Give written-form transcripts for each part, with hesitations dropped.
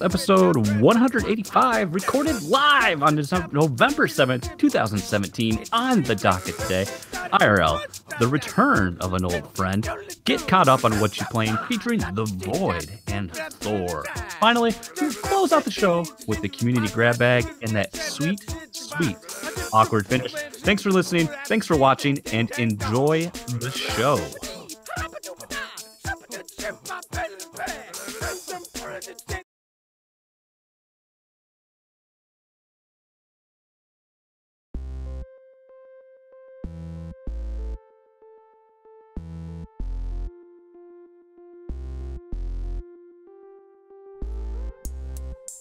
episode 185, recorded live on November 7th, 2017. On the docket today, IRL, the return of an old friend. Get caught up on Whatchuplayin, featuring The Void and Thor. Finally, we close out the show with the community grab bag and that sweet, sweet, awkward finish. Thanks for listening, thanks for watching, and enjoy the show.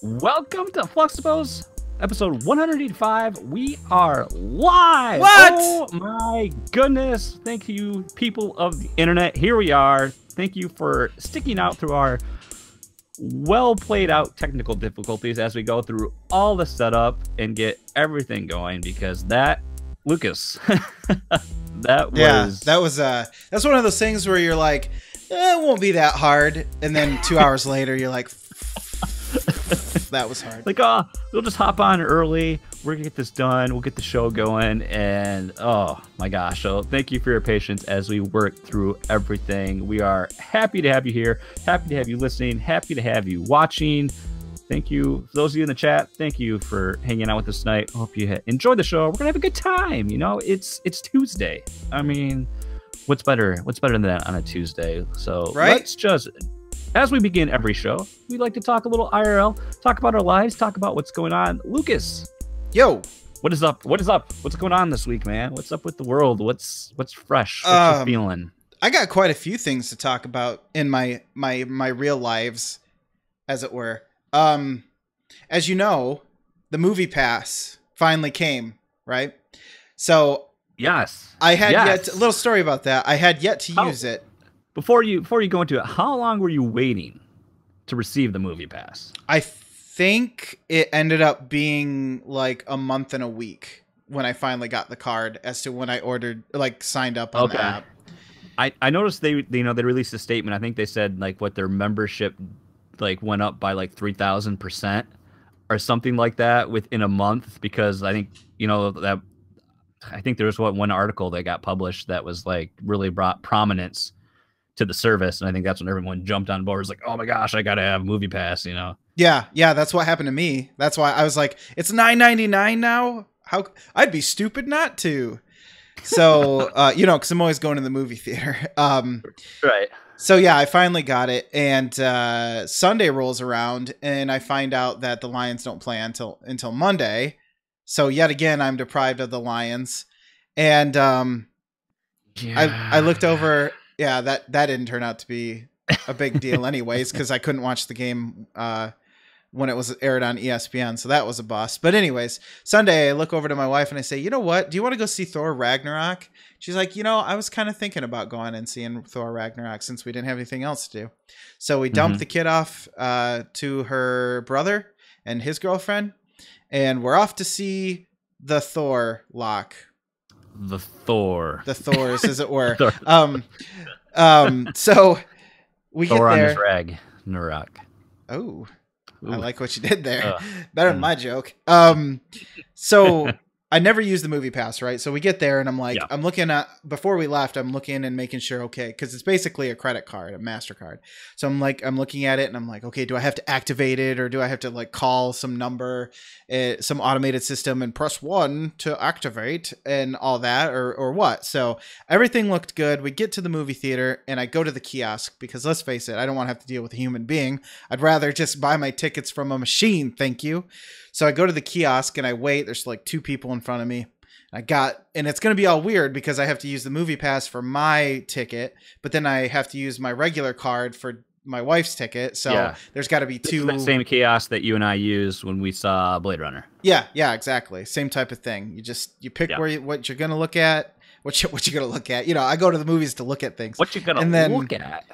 Welcome to Fluxtaposed, episode 185. We are live. What? Oh my goodness. Thank you, people of the internet. Here we are. Thank you for sticking out through our well played out technical difficulties as we go through all the setup and get everything going, because that, Lucas, that's one of those things where you're like, it won't be that hard, and then 2 hours later you're like, that was hard. Like, we'll just hop on early. We're gonna get this done. We'll get the show going, and oh my gosh! So thank you for your patience as we work through everything. We are happy to have you here. Happy to have you listening. Happy to have you watching. Thank you for those of you in the chat. Thank you for hanging out with us tonight. Hope you enjoy the show. We're gonna have a good time. You know, it's Tuesday. I mean, what's better than that on a Tuesday? So right? Let's just. As we begin every show, we'd like to talk a little IRL, talk about our lives, talk about what's going on. Lucas, yo, what is up? What is up? What's going on this week, man? What's up with the world? What's fresh? What's you feeling? I got quite a few things to talk about in my real lives, as it were. As you know, the movie pass finally came, right? So yes, I had a little story about that. I had yet to use it. Before you go into it, how long were you waiting to receive the movie pass? I think it ended up being like a month and a week when I finally got the card, as to when I signed up on the app. I noticed they released a statement. I think they said like what their membership went up by like 3,000% or something like that within a month, because I think there was one article that got published that was like really brought prominence to the service, and I think that's when everyone jumped on board. It's like, oh my gosh, I gotta have Movie Pass, you know? Yeah, that's what happened to me. That's why I was like, it's $9.99 now. How I'd be stupid not to. So, because I'm always going to the movie theater. Right. So yeah, I finally got it, and Sunday rolls around, and I find out that the Lions don't play until Monday. So yet again, I'm deprived of the Lions, and I looked over. Yeah, that didn't turn out to be a big deal anyways, because I couldn't watch the game when it was aired on ESPN, so that was a bust. But anyways, Sunday I look over to my wife and I say, you know what? Do you want to go see Thor Ragnarok? She's like, I was kind of thinking about going and seeing Thor Ragnarok since we didn't have anything else to do. So we dumped the kid off to her brother and his girlfriend, and we're off to see the Thor lock. The Thors, as it were. So we Thor get there. On his Ragnarok. Oh, I like what you did there. Better than my joke. So I never use the movie pass, right? So we get there, and I'm like, I'm looking at, before we left, I'm looking and making sure, okay, because it's basically a credit card, a MasterCard. So I'm looking at it, and I'm like, okay, do I have to activate it, or do I have to call some number, some automated system, and press 1 to activate and all that, or what? So everything looked good. We get to the movie theater, and I go to the kiosk, because let's face it, I don't want to have to deal with a human being. I'd rather just buy my tickets from a machine. Thank you. So I go to the kiosk and I wait. There's like 2 people in front of me. And it's going to be all weird because I have to use the movie pass for my ticket, but then I have to use my regular card for my wife's ticket. So there's got to be 2. This is the same kiosk that you and I used when we saw Blade Runner. Yeah, exactly. Same type of thing. You pick what you're going to look at, what you're going to look at. I go to the movies to look at things. What you're going to look at.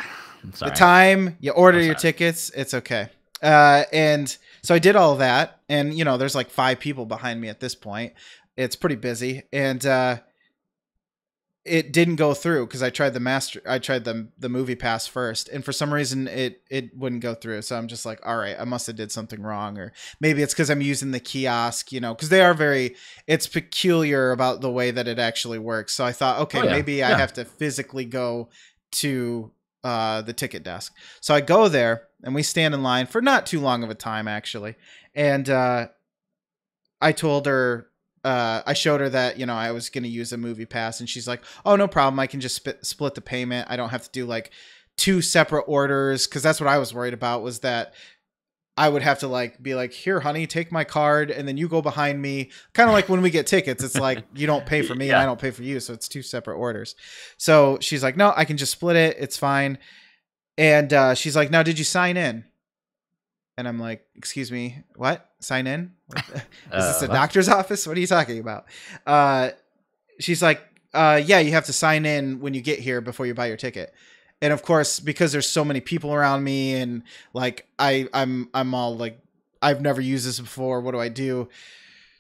I'm sorry. The time you order your tickets, it's okay. And so I did all that, and there's like 5 people behind me at this point. It's pretty busy, and it didn't go through because I tried the movie pass first, and for some reason it wouldn't go through. So I'm just like, all right, I must have did something wrong, or maybe it's because I'm using the kiosk, you know, because it's peculiar about the way that it actually works. So I thought, okay, maybe I have to physically go to the ticket desk. So I go there and we stand in line for not too long of a time actually, and I told her. I showed her that, you know, I was going to use a movie pass, and she's like, oh, no problem. I can just split the payment. I don't have to do like 2 separate orders. Cause that's what I was worried about, was that I would have to like be like, here, honey, take my card. And then you go behind me. Kind of like when we get tickets, it's like, you don't pay for me and I don't pay for you. So it's 2 separate orders. So she's like, no, I can just split it. It's fine. And she's like, now, did you sign in? And I'm like, excuse me, what? Sign in? Is this a doctor's office? What are you talking about? She's like, yeah, you have to sign in when you get here before you buy your ticket. And of course, because there's so many people around me, and like I'm all like, I've never used this before. What do I do?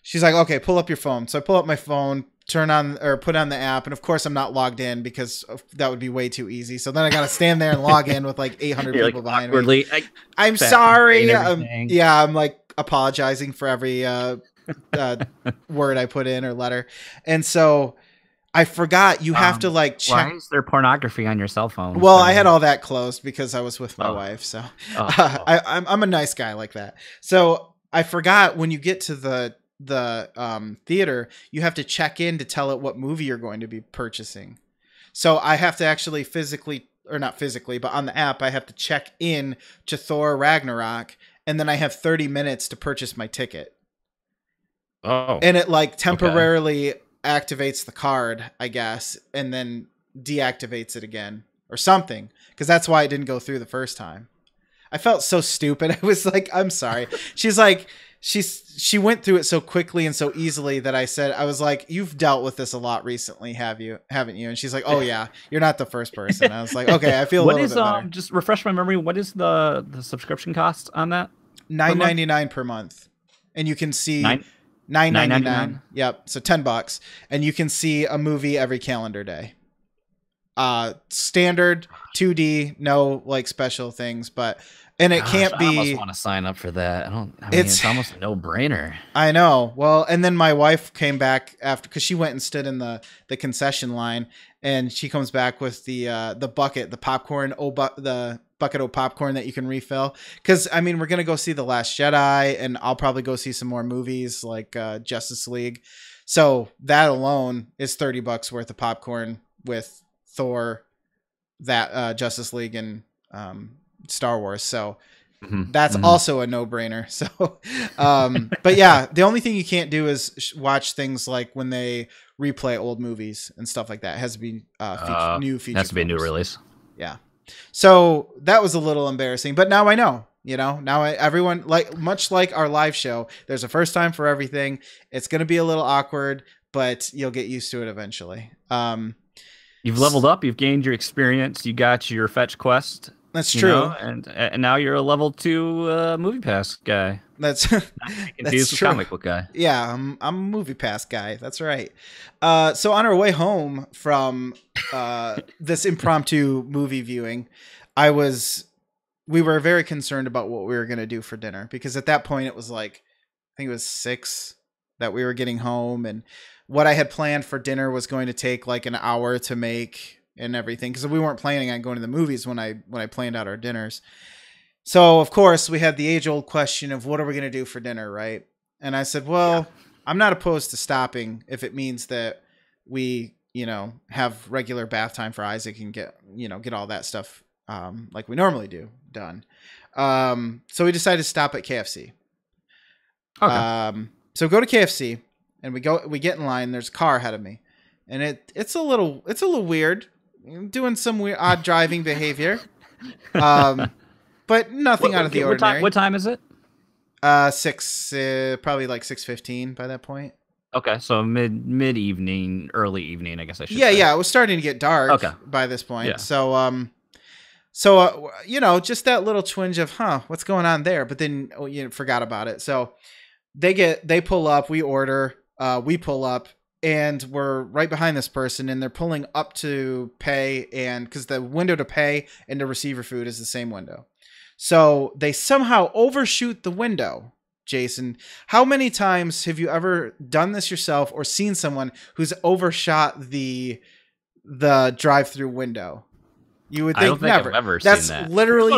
She's like, okay, pull up your phone. So I pull up my phone, put on the app, and of course I'm not logged in because that would be way too easy. So then I got to stand there and log in with like 800 people like behind me. I'm sorry. I'm like apologizing for every word I put in or letter. And so I forgot you have to like check. Why is there pornography on your cell phone? Well, I had all that closed because I was with my wife. So I'm a nice guy like that. So I forgot when you get to the theater, you have to check in to tell it what movie you're going to be purchasing. So I have to actually not physically, but on the app, I have to check in to Thor Ragnarok, and then I have 30 minutes to purchase my ticket. Oh. And it like temporarily activates the card, I guess, and then deactivates it again or something, because that's why it didn't go through the first time. I felt so stupid. I was like, I'm sorry. She's like, she went through it so quickly and so easily that I was like, you've dealt with this a lot recently, haven't you? And she's like, oh yeah, you're not the first person. I was like, okay, I feel a little bit better. Just refresh my memory. What is the subscription cost on that? $9.99 per month. And you can see $9.99. Yep. So $10, and you can see a movie every calendar day. Standard 2D, no like special things, and it can't be. I almost want to sign up for that. It's almost a no-brainer. I know. Well, and then my wife came back after, because she went and stood in the concession line, and she comes back with the bucket, the popcorn, the bucket of popcorn that you can refill. Because I mean, we're gonna go see The Last Jedi, and I'll probably go see some more movies like Justice League. So that alone is $30 worth of popcorn with Thor, that Justice League, and Star Wars. So that's also a no-brainer. So but yeah, the only thing you can't do is watch things like when they replay old movies and stuff like that. It has to be new feature. Has to be a new release. Yeah. So that was a little embarrassing, but now I know. You know, now everyone, like much like our live show, there's a first time for everything. It's going to be a little awkward, but you'll get used to it eventually. You've leveled up. You've gained your experience. You got your fetch quest. That's true. Know, and now you're a level 2 movie pass guy. That's confused with comic book guy. Yeah, I'm a movie pass guy. That's right. So on our way home from this impromptu movie viewing, we were very concerned about what we were going to do for dinner, because at that point it was like, I think it was 6 that we were getting home, and what I had planned for dinner was going to take like an hour to make and everything, because we weren't planning on going to the movies when I planned out our dinners. So of course we had the age-old question of what are we going to do for dinner, right? And I said, well, I'm not opposed to stopping if it means that we, have regular bath time for Isaac and get all that stuff like we normally do done. So we decided to stop at KFC. Okay. So go to KFC, and we get in line. There's a car ahead of me, and it's a little weird. I'm doing some weird odd driving behavior. But nothing out of the ordinary. What time is it? 6, probably like 6:15 by that point. Okay, so mid evening, early evening, I guess I should say. Yeah, it was starting to get dark by this point. Yeah. So just that little twinge of, what's going on there? But then forgot about it. So they pull up, we order, we pull up, and we're right behind this person, and they're pulling up to pay, and because the window to pay and to receive your food is the same window. So they somehow overshoot the window. Jason, how many times have you ever done this yourself or seen someone who's overshot the drive-through window? You would think I don't think never. I've ever That's seen that. literally.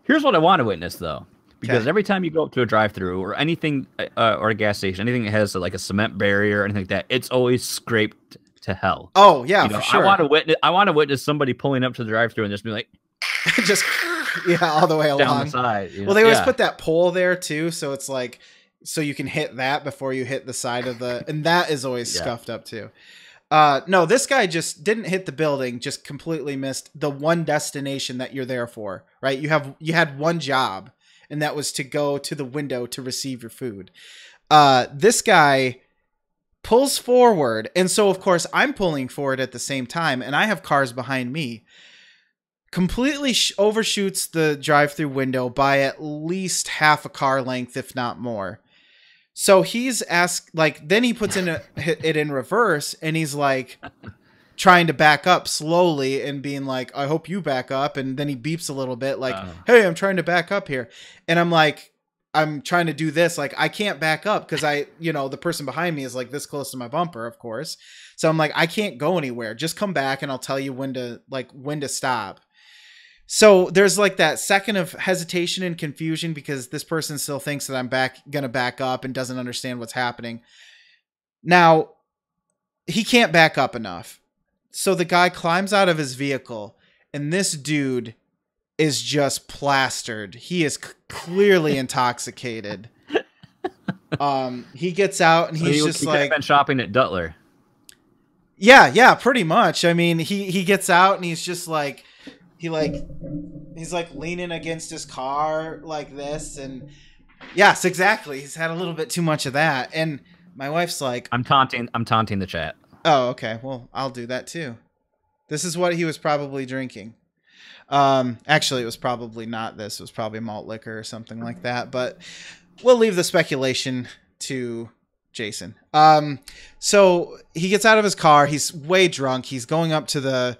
Here's what I want to witness, though. Because every time you go up to a drive-through or anything, or a gas station, anything that has like a cement barrier or anything like that, it's always scraped to hell. Oh yeah, for sure. I want to witness somebody pulling up to the drive-through and just be like, just all the way along down the side. You know? Well, they always put that pole there too, so it's like so you can hit that before you hit the side of the, and that is always scuffed up too. No, this guy just didn't hit the building, just completely missed the one destination that you're there for. Right? You had one job. And that was to go to the window to receive your food. This guy pulls forward. And so, of course, I'm pulling forward at the same time. And I have cars behind me. Completely overshoots the drive-through window by at least half a car length, if not more. So he's asked, like, then he puts it in reverse. And he's like trying to back up slowly and being like, I hope you back up. And then he beeps a little bit like, hey, I'm trying to back up here. And I'm like, I'm trying to do this. Like, I can't back up because the person behind me is like this close to my bumper, of course. So I'm like, I can't go anywhere. Just come back and I'll tell you when to stop. So there's like that second of hesitation and confusion because this person still thinks that I'm going to back up and doesn't understand what's happening. Now, he can't back up enough. So the guy climbs out of his vehicle, and this dude is just plastered. He is clearly intoxicated. He gets out, and he's just like, been shopping at Duttler. Yeah, pretty much. I mean, he gets out, and he's just like, he's like leaning against his car like this, and yes, exactly. He's had a little bit too much of that, and my wife's like, I'm taunting the chat. Oh, okay. Well, I'll do that too. This is what he was probably drinking. Actually, it was probably not this. It was probably malt liquor or something like that. But we'll leave the speculation to Jason. So he gets out of his car. He's way drunk. He's going up to the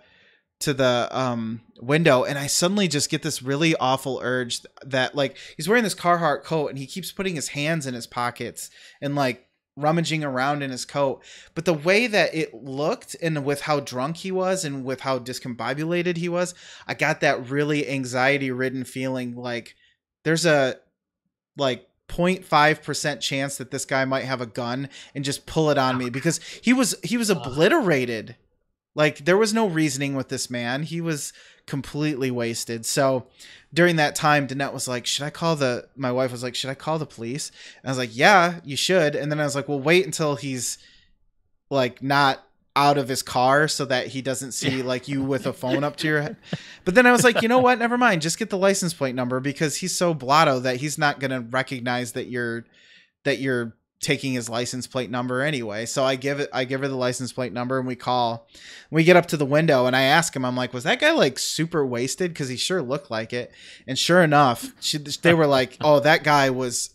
window, and I suddenly just get this really awful urge that like he's wearing this Carhartt coat, and he keeps putting his hands in his pockets and like rummaging around in his coat. But the way that it looked and with how drunk he was and with how discombobulated he was, I got that really anxiety ridden feeling like there's a like 0.5% chance that this guy might have a gun and just pull it on me because he was obliterated. Like there was no reasoning with this man. He was completely wasted. So during that time, Danette was like, my wife was like, should I call the police? And I was like, yeah, you should. And then I was like, well, wait until he's like not out of his car so that he doesn't see like you with a phone up to your head. But then I was like, you know what? Never mind. Just get the license plate number because he's so blotto that he's not going to recognize that you're taking his license plate number anyway. So I give her the license plate number and we call. We get up to the window and I ask him, I'm like, was that guy like super wasted? Because he sure looked like it. And sure enough, they were like, oh, that guy was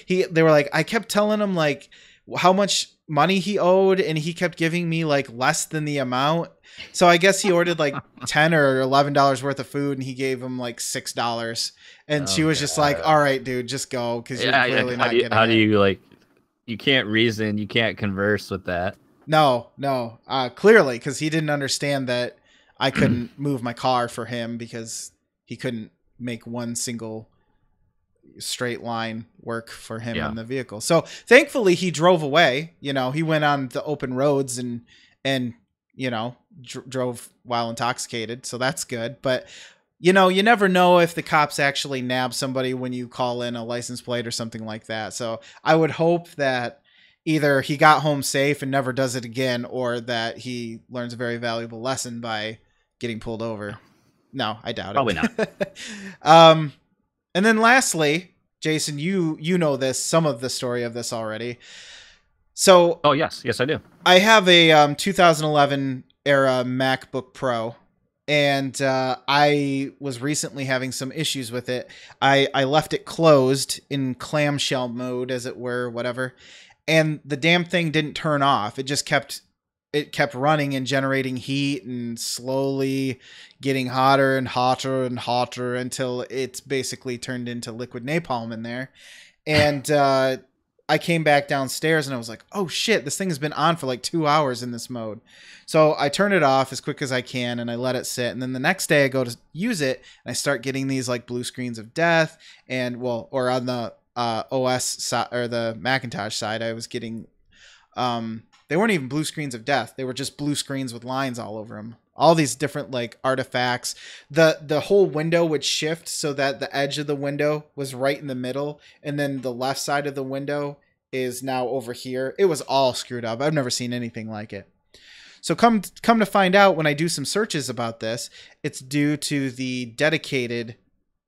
they were like, I kept telling him like how much money he owed and he kept giving me like less than the amount. So I guess he ordered like $10 or $11 worth of food and he gave him like $6. And she was just like, all right, dude, just go. Cause you're clearly not getting it. How do you like, you can't reason, you can't converse with that. No. Clearly, because he didn't understand that I couldn't move my car for him because he couldn't make one single straight line work for him in the vehicle. So thankfully he drove away. He went on the open roads and drove while intoxicated. So that's good. But you never know if the cops actually nab somebody when you call in a license plate or something like that. So I would hope that either he got home safe and never does it again, or that he learns a very valuable lesson by getting pulled over. No, I doubt Probably it. Probably not. And then lastly, Jason, you know some of the story of this already. So, oh yes, I do. I have a 2011 era MacBook Pro. And I was recently having some issues with it. I left it closed in clamshell mode, as it were, whatever. and the damn thing didn't turn off. It just kept running and generating heat and slowly getting hotter and hotter and hotter until it's basically turned into liquid napalm in there. And I came back downstairs and I was like, oh shit, this thing has been on for like 2 hours in this mode. So I turn it off as quick as I can and I let it sit. And then the next day I go to use it and I start getting these like blue screens of death. And or on the OS side or the Macintosh side, I was getting, they weren't even blue screens of death. They were just blue screens with lines all over them. All these different like artifacts. The whole window would shift so that the edge of the window was right in the middle, and then the left side of the window is now over here. It was all screwed up. I've never seen anything like it. So come to find out, when I do some searches about this, it's due to the dedicated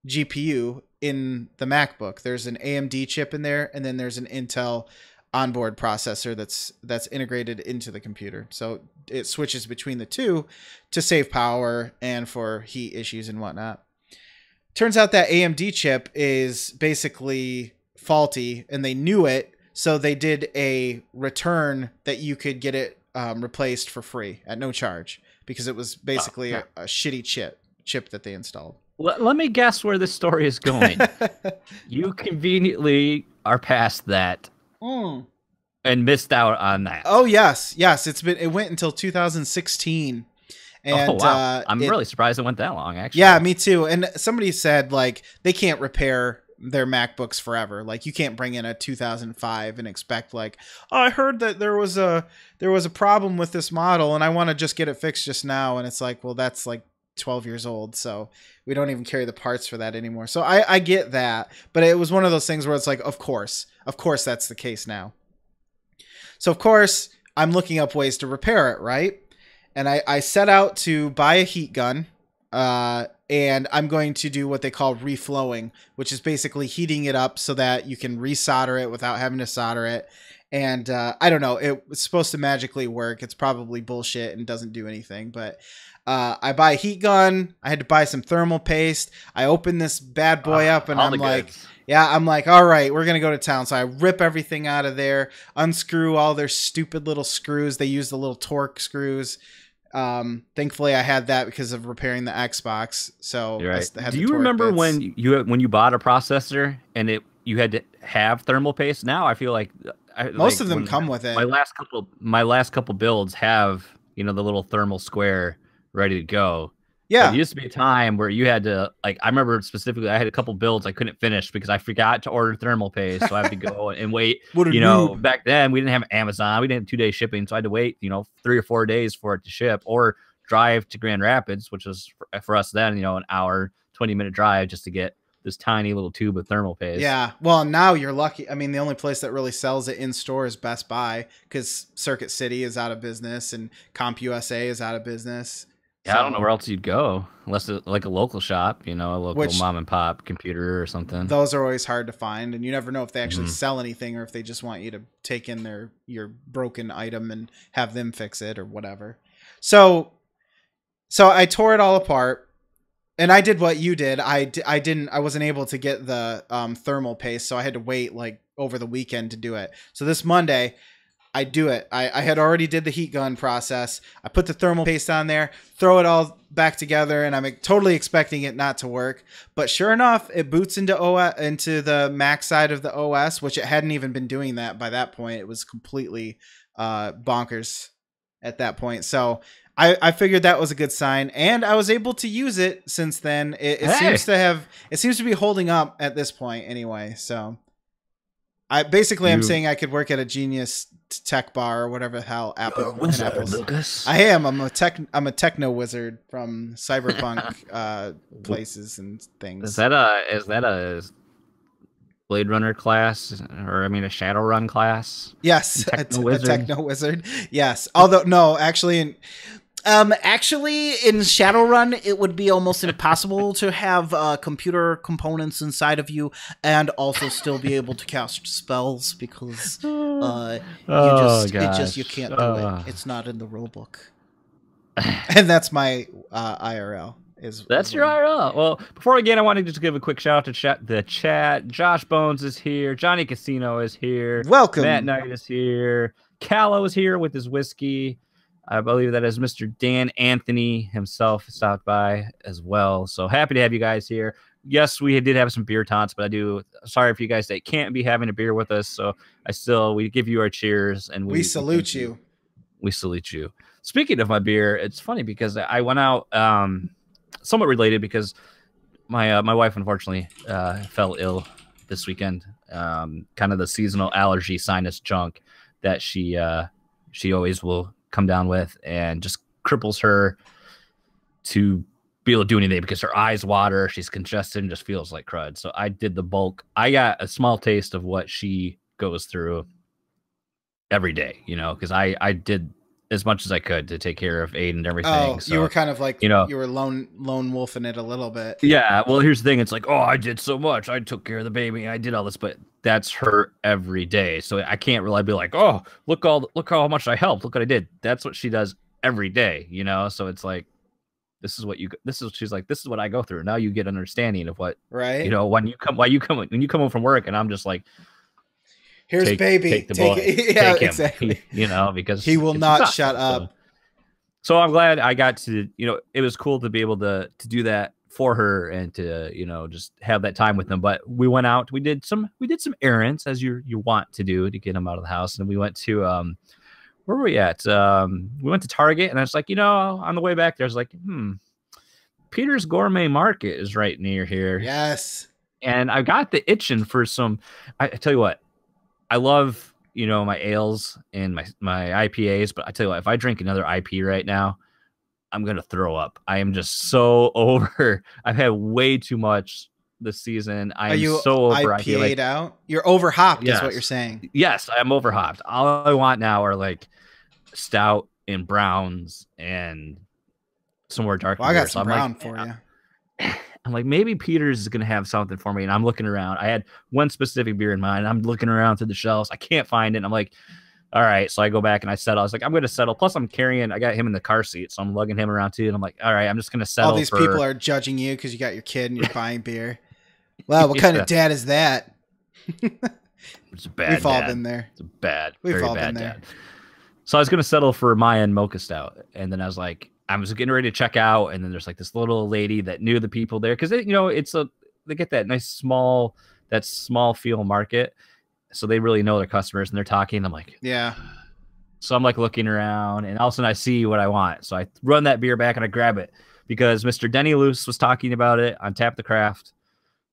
GPU in the MacBook. There's an AMD chip in there, and then there's an Intel onboard processor that's integrated into the computer. So it switches between the two to save power and for heat issues and whatnot. Turns out that AMD chip is basically faulty, and they knew it, so they did a return that you could get it replaced for free at no charge, because it was basically a shitty chip that they installed. Let me guess where this story is going. You conveniently are past that. And missed out on that. Oh yes. It went until 2016. And oh, wow. I'm really surprised it went that long, actually. Yeah, me too. And somebody said like they can't repair their MacBooks forever. Like you can't bring in a 2005 and expect like, oh, I heard that there was a problem with this model and I want to just get it fixed just now. And it's like, well, that's like 12 years old, so we don't even carry the parts for that anymore. So I get that, but it was one of those things where it's like, of course that's the case now. So of course I'm looking up ways to repair it, right? And I set out to buy a heat gun, and I'm going to do what they call reflowing, which is basically heating it up so that you can resolder it without having to solder it. And I don't know, it's supposed to magically work. It's probably bullshit and doesn't do anything, but I buy a heat gun. I had to buy some thermal paste. I open this bad boy up and I'm like, I'm like, all right, we're going to go to town. So I rip everything out of there, unscrew all their stupid little screws. They use the little torque screws. Thankfully I had that because of repairing the Xbox. So right. Do you remember when you bought a processor and you had to have thermal paste? Now I feel like most of them come with it. My last couple builds have, the little thermal square ready to go. Yeah. There used to be a time where you had to, like, I remember specifically I had a couple builds I couldn't finish because I forgot to order thermal paste. So I had to go and wait. Back then we didn't have Amazon. We didn't have 2-day shipping. So I had to wait, 3 or 4 days for it to ship, or drive to Grand Rapids, which was for us then, an hour, 20-minute drive just to get this tiny little tube of thermal paste. Yeah. Well, now you're lucky. I mean, the only place that really sells it in store is Best Buy, because Circuit City is out of business and CompUSA is out of business. Yeah, so, I don't know where else you'd go unless it's like a local shop, a local mom and pop computer or something. Those are always hard to find, and you never know if they actually sell anything or if they just want you to take in your broken item and have them fix it or whatever. So I tore it all apart, and I did what you did. I wasn't able to get the thermal paste, so I had to wait like over the weekend to do it. So this Monday, I do it. I had already did the heat gun process. I put the thermal paste on there, throw it all back together, and I'm totally expecting it not to work. But sure enough, it boots into the Mac side of the OS, which it hadn't even been doing that by that point. It was completely bonkers at that point. So I figured that was a good sign, and I was able to use it since then. It seems to be holding up at this point anyway. So I'm saying I could work at a Genius Tech Bar or whatever the hell Apple. Lucas. I am. I'm a techno wizard from cyberpunk places and things. Is that a Blade Runner class, or a Shadowrun class? Yes, a techno wizard. Yes. Although no, actually in Shadowrun, it would be almost impossible to have computer components inside of you and also still be able to cast spells, because you can't do it. It's not in the rule book. And that's my IRL. That's your IRL. Well, before again, I wanted to just give a quick shout out to the chat. Josh Bones is here. Johnny Casino is here. Welcome. Matt Knight is here. Callow is here with his whiskey. I believe that is Mr. Dan Anthony himself stopped by as well. So happy to have you guys here. Yes, we did have some beer taunts, but sorry for you guys that can't be having a beer with us. So we give you our cheers and we salute you. We salute you. Speaking of my beer, it's funny because I went out, somewhat related because my wife unfortunately fell ill this weekend. Kind of the seasonal allergy sinus junk that she always will come down with and just cripples her to be able to do anything because her eyes water, she's congested and just feels like crud. So I did the bulk. I got a small taste of what she goes through every day, because I did as much as I could to take care of Aiden and everything. Oh, so, you were kind of like, you were lone wolfing it a little bit. Yeah. Well, here's the thing. It's like, oh, I did so much. I took care of the baby. I did all this, but that's her every day. So I can't really be like, oh, look how much I helped. Look what I did. That's what she does every day, So it's like, she's like, this is what I go through. Now you get understanding of what, right. When you come home from work and I'm just like, here's baby. Take the boy. Yeah, take him, exactly. Because he will not shut up. So I'm glad I got to, it was cool to be able to do that for her and to, just have that time with them. But we went out, we did some errands as you want to do to get them out of the house. And we went to, where were we at? We went to Target and I was like, on the way back there, I was like, Peter's Gourmet Market is right near here. Yes. And I got the itching for some, I tell you what, I love, my ales and my IPAs, but I tell you what, if I drink another IP right now, I'm going to throw up. I am just so over. I've had way too much this season. I am so over. IPA'd out? You're over hopped is what you're saying. Yes, I'm over hopped. All I want now are like stout and browns and somewhere dark. Well, I got some brown for you. I'm like, maybe Peter's is going to have something for me. And I'm looking around. I had one specific beer in mind. I'm looking around through the shelves. I can't find it. And I'm like, all right. So I go back and I settle. I was like, I'm going to settle. Plus I got him in the car seat. So I'm lugging him around too. And I'm like, all right, I'm just going to settle. All these people are judging you because you got your kid and you're buying beer. Wow. What kind of dad is that? It's a bad We've all been there. It's a bad, We've very all bad been there. dad. So I was going to settle for Mayan Mocha Stout. And then I was like, I was getting ready to check out, and then there's like this little lady that knew the people there because they get that nice small feel market, so they really know their customers and they're talking. I'm like, yeah. So I'm like looking around, and all of a sudden I see what I want. So I run that beer back and I grab it because Mr. Denny Luce was talking about it on Tap the Craft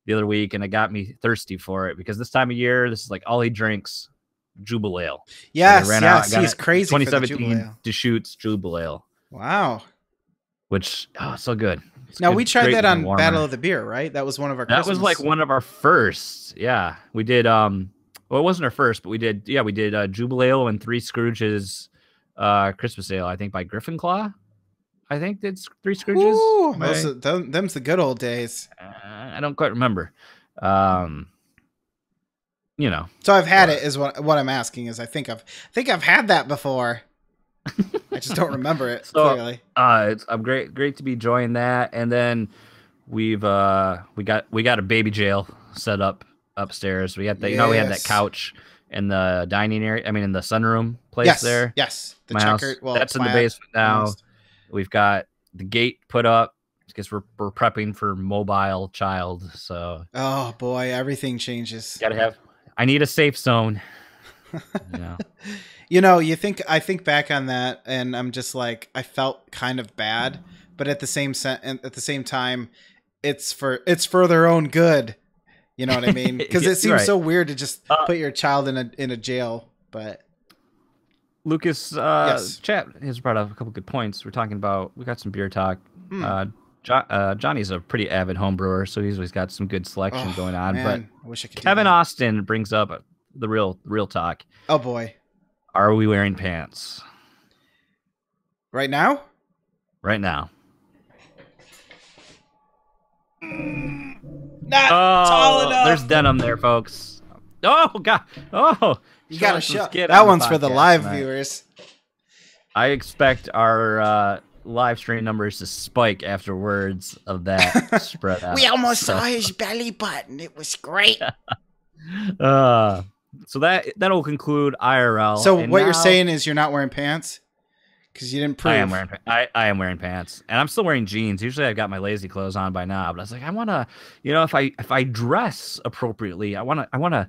the other week, and it got me thirsty for it because this time of year, this is like all he drinks, Jubal Ale. Yes, he's crazy. 2017 Deschutes Jubal Ale. Wow. Which, so good. Now, we tried that on Battle of the Beer, right? That was one of our That was like one of our first. Yeah. We did, well, it wasn't our first, but we did Jubal Ale and Three Scrooges Christmas Ale, I think by Griffin Claw. I think it's Three Scrooges. Ooh, them's the good old days. I don't quite remember. So I've had it is what I'm asking is I think I've had that before. I just don't remember it clearly. I'm great to be enjoying that, and then we got a baby jail set up upstairs. We got we had that couch in the dining area. I mean, in the sunroom place there. Yes, the checkered. Well, that's in the basement now. Almost. We've got the gate put up because we're prepping for mobile child. So oh boy, everything changes. I need a safe zone. I think back on that and I'm just like, I felt kind of bad, but at the same time, it's for their own good. You know what I mean? Because it seems so weird to just put your child in a jail. But Lucas, yes. Chat has brought up a couple good points. We got some beer talk. Johnny's a pretty avid home brewer, so he's always got some good selection going on. Man, I wish I could Kevin Austin brings up the real talk. Oh boy. Are we wearing pants? Right now? Right now. Not tall enough. There's denim there, folks. Oh, God. Oh. You got to show. That one's for the live viewers. I expect our live stream numbers to spike after words of that spread out. We almost saw his belly button. It was great. So that'll conclude IRL. So what you're saying is you're not wearing pants? Because you didn't prove. I am wearing pants, and I'm still wearing jeans. Usually I've got my lazy clothes on by now, but I was like, I want to, if I dress appropriately, I want to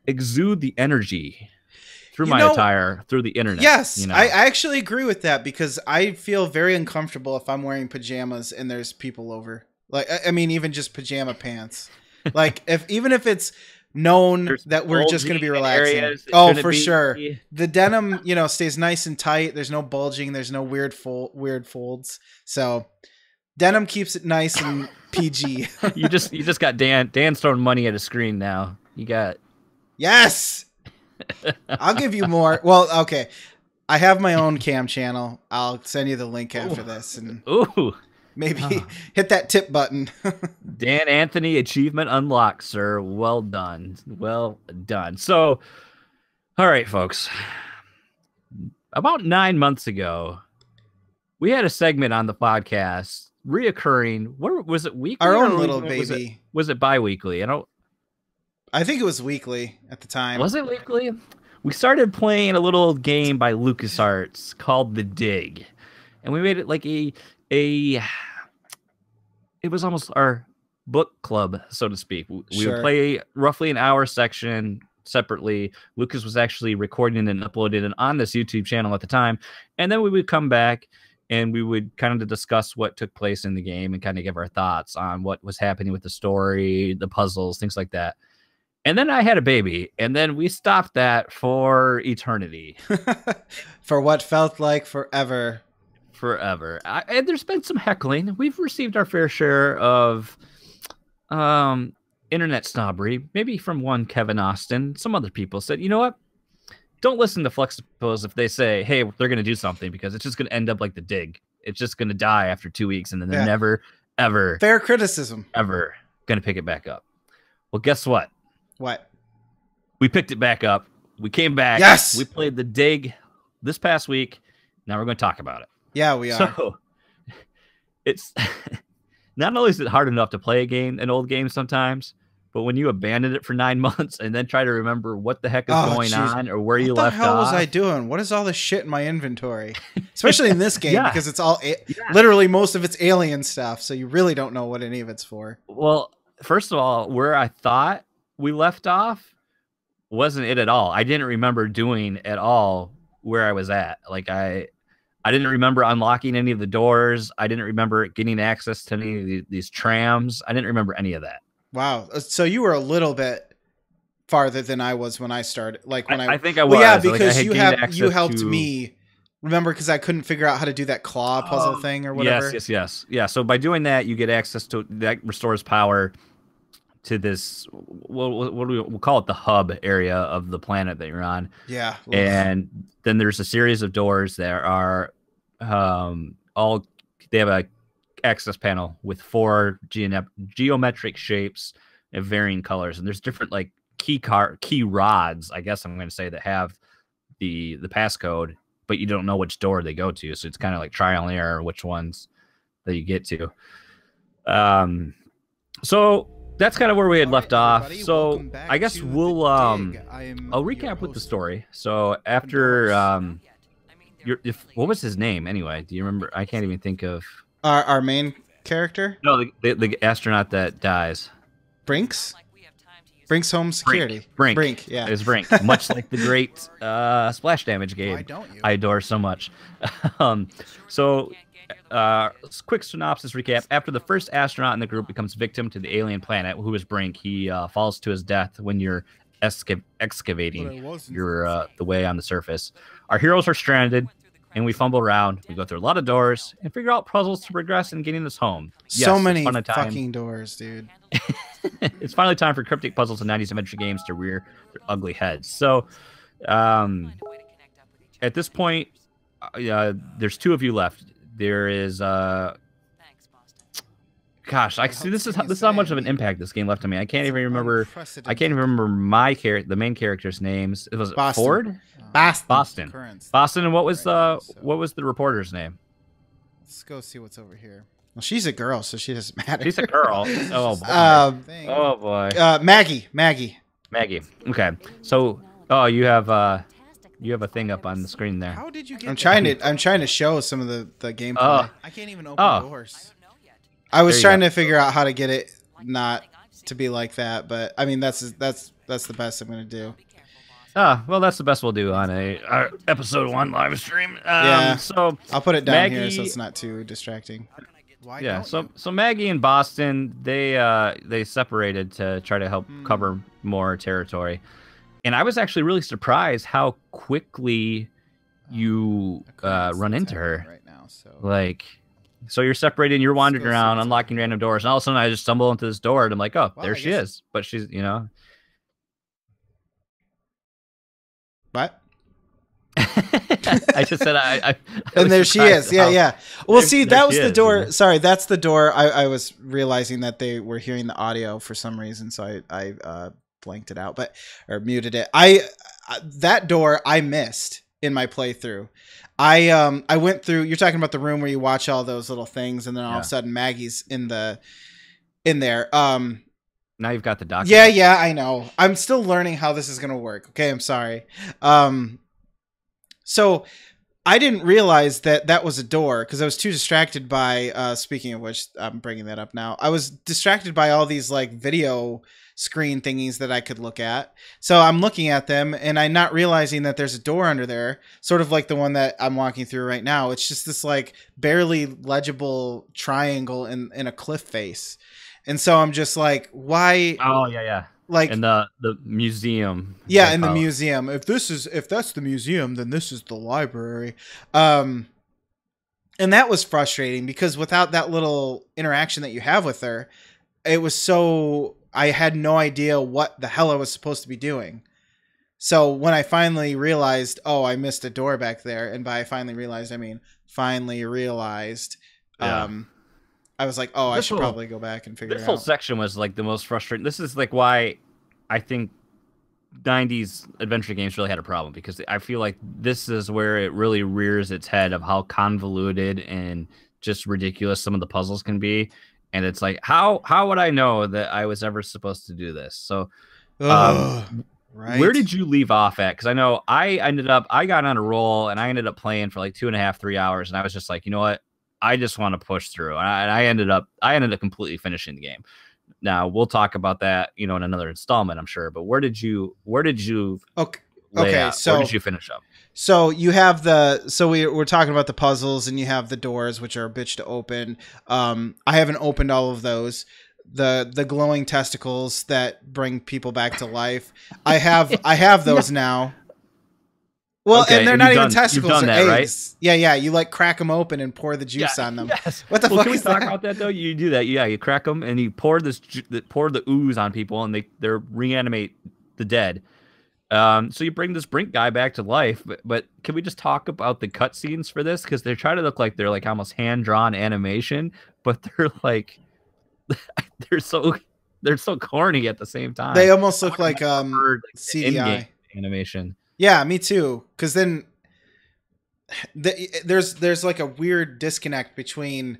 exude the energy through my attire, through the internet. Yes, I actually agree with that, because I feel very uncomfortable if I'm wearing pajamas and there's people over. Like, I mean, even just pajama pants. Like, even if it's known that we're just going to be relaxing. Oh, for sure. The denim, stays nice and tight. There's no bulging. There's no weird folds. So denim keeps it nice and PG. You just got Dan's throwing money at a screen now. You got. Yes. I'll give you more. Well, okay. I have my own cam channel. I'll send you the link after this. And maybe hit that tip button. Dan Anthony, achievement unlocked, sir. Well done. Well done. So, all right, folks. About 9 months ago, we had a segment on the podcast, reoccurring. What was it, weekly? Our own little baby. Was it bi-weekly? I think it was weekly at the time. Was it weekly? We started playing a little game by LucasArts called The Dig. And we made it like it was almost our book club, so to speak. We would play roughly an hour section separately. Lucas was actually recording and uploading it on this YouTube channel at the time. And then we would come back and we would kind of discuss what took place in the game and kind of give our thoughts on what was happening with the story, the puzzles, things like that. And then I had a baby, and then we stopped that for eternity. For what felt like forever. And there's been some heckling. We've received our fair share of internet snobbery, maybe from one Kevin Austin. Some other people said, you know what? Don't listen to Fluxtaposed if they say, hey, they're going to do something, because it's just going to end up like The Dig. It's just going to die after 2 weeks, and then they're never, ever... Fair criticism. Ever going to pick it back up. Well, guess what? What? We picked it back up. We came back. Yes! We played The Dig this past week. Now we're going to talk about it. Yeah, we are. So, it's... Not only is it hard enough to play an old game sometimes, but when you abandon it for 9 months and then try to remember what the heck is going on or where you left off. What the hell was I doing? What is all this shit in my inventory? Especially in this game, because it's all literally most of it's alien stuff, so you really don't know what any of it's for. Well, first of all, where I thought we left off wasn't it at all. I didn't remember doing at all where I was at. Like I didn't remember unlocking any of the doors. I didn't remember getting access to any of these trams. I didn't remember any of that. Wow. So you were a little bit farther than I was when I started. Like when I think I was. Well, yeah, because you helped me. Remember, because I couldn't figure out how to do that claw puzzle thing or whatever. Yes. Yeah. So by doing that, you get access to that restores power to this. We'll call it the hub area of the planet that you're on. Yeah. And then there's a series of doors that are they have a access panel with 4 geometric shapes of varying colors, and there's different like key rods, I guess I'm going to say, that have the passcode, but you don't know which door they go to, so it's kind of like trial and error which ones that you get to. So that's kind of where we had left off. So I guess we'll I'll recap with the story. So after what was his name anyway? Do you remember? I can't even think of our main character. No, the astronaut that dies. Brinks Home Security. Brink. Yeah, it's Brink. Much like the great splash damage game. Why don't you? I adore so much. Quick synopsis recap. After the first astronaut in the group becomes victim to the alien planet, who is Brink, he falls to his death when you're excavating the way on the surface. Our heroes are stranded, and we fumble around. We go through a lot of doors and figure out puzzles to progress in getting us home. So many fucking doors, dude. It's finally time for cryptic puzzles and 90s adventure games to rear their ugly heads. So, at this point, there's 2 of you left. There is, gosh, I see. This is how much of an impact this game left on me. I can't even remember. I can't even remember the main character's names. It was Ford. Boston. Boston. And what was the reporter's name? Let's go see what's over here. Well, she's a girl, so she doesn't matter. She's a girl. Oh boy. Oh boy. Maggie. Okay. So, you have a thing up on the screen there. How did you get? I'm trying to show some of the gameplay. I can't even open doors. I was trying to figure out how to get it not to be like that, but I mean that's the best I'm gonna do. Well, that's the best we'll do on our episode 1 live stream. Yeah. So I'll put it down here so it's not too distracting. Yeah. So Maggie and Boston, they separated to try to help cover more territory, and I was actually really surprised how quickly you run into her right now. So you're separated and you're wandering around, unlocking random doors, and all of a sudden I just stumble into this door and I'm like, oh, there she is. But she's, What? I just said I and there she is. Yeah. Well, see, that was the door. Sorry, that's the door. I was realizing that they were hearing the audio for some reason, so I blanked it out, or muted it. That door I missed in my playthrough. I went through. You're talking about the room where you watch all those little things, and then all of a sudden Maggie's in there. Now you've got the docket. Yeah, I know. I'm still learning how this is gonna work. Okay, I'm sorry. So I didn't realize that was a door because I was too distracted by. Speaking of which, I'm bringing that up now. I was distracted by all these like video screen thingies that I could look at. So I'm looking at them and I'm not realizing that there's a door under there, sort of like the one that I'm walking through right now. It's just this like barely legible triangle in a cliff face. And so I'm just like, why? Oh yeah. Like in the museum. Yeah, in the museum. If that's the museum, then this is the library. And that was frustrating because without that little interaction that you have with her, it was so I had no idea what the hell I was supposed to be doing. So when I finally realized, oh, I missed a door back there, and by finally realized, I mean finally realized, I was like, oh, I should probably go back and figure it out. This whole section was like the most frustrating. This is like why I think 90s adventure games really had a problem, because I feel like this is where it really rears its head of how convoluted and just ridiculous some of the puzzles can be. And it's like, how would I know that I was ever supposed to do this? So right. Where did you leave off at? Because I know I got on a roll and I ended up playing for like 2.5, 3 hours. And I was just like, you know what? I just want to push through. And I ended up completely finishing the game. Now we'll talk about that, in another installment, I'm sure. But where did you Okay, so where did you finish up? So you have we're talking about the puzzles, and you have the doors, which are a bitch to open. I haven't opened all of those. The glowing testicles that bring people back to life. I have those now. Well, okay, and they're not even testicles, they're eggs. Right? Yeah. You like crack them open and pour the juice on them. Yes. What the fuck can we is talk that? about that though? You do that. Yeah, you crack them and you pour the ooze on people, and they reanimate the dead. So you bring this Brink guy back to life, but can we just talk about the cutscenes for this? Because they try to look like they're like almost hand-drawn animation, but they're like they're so corny at the same time. They almost look like CGI animation. Yeah, me too. Because then there's like a weird disconnect between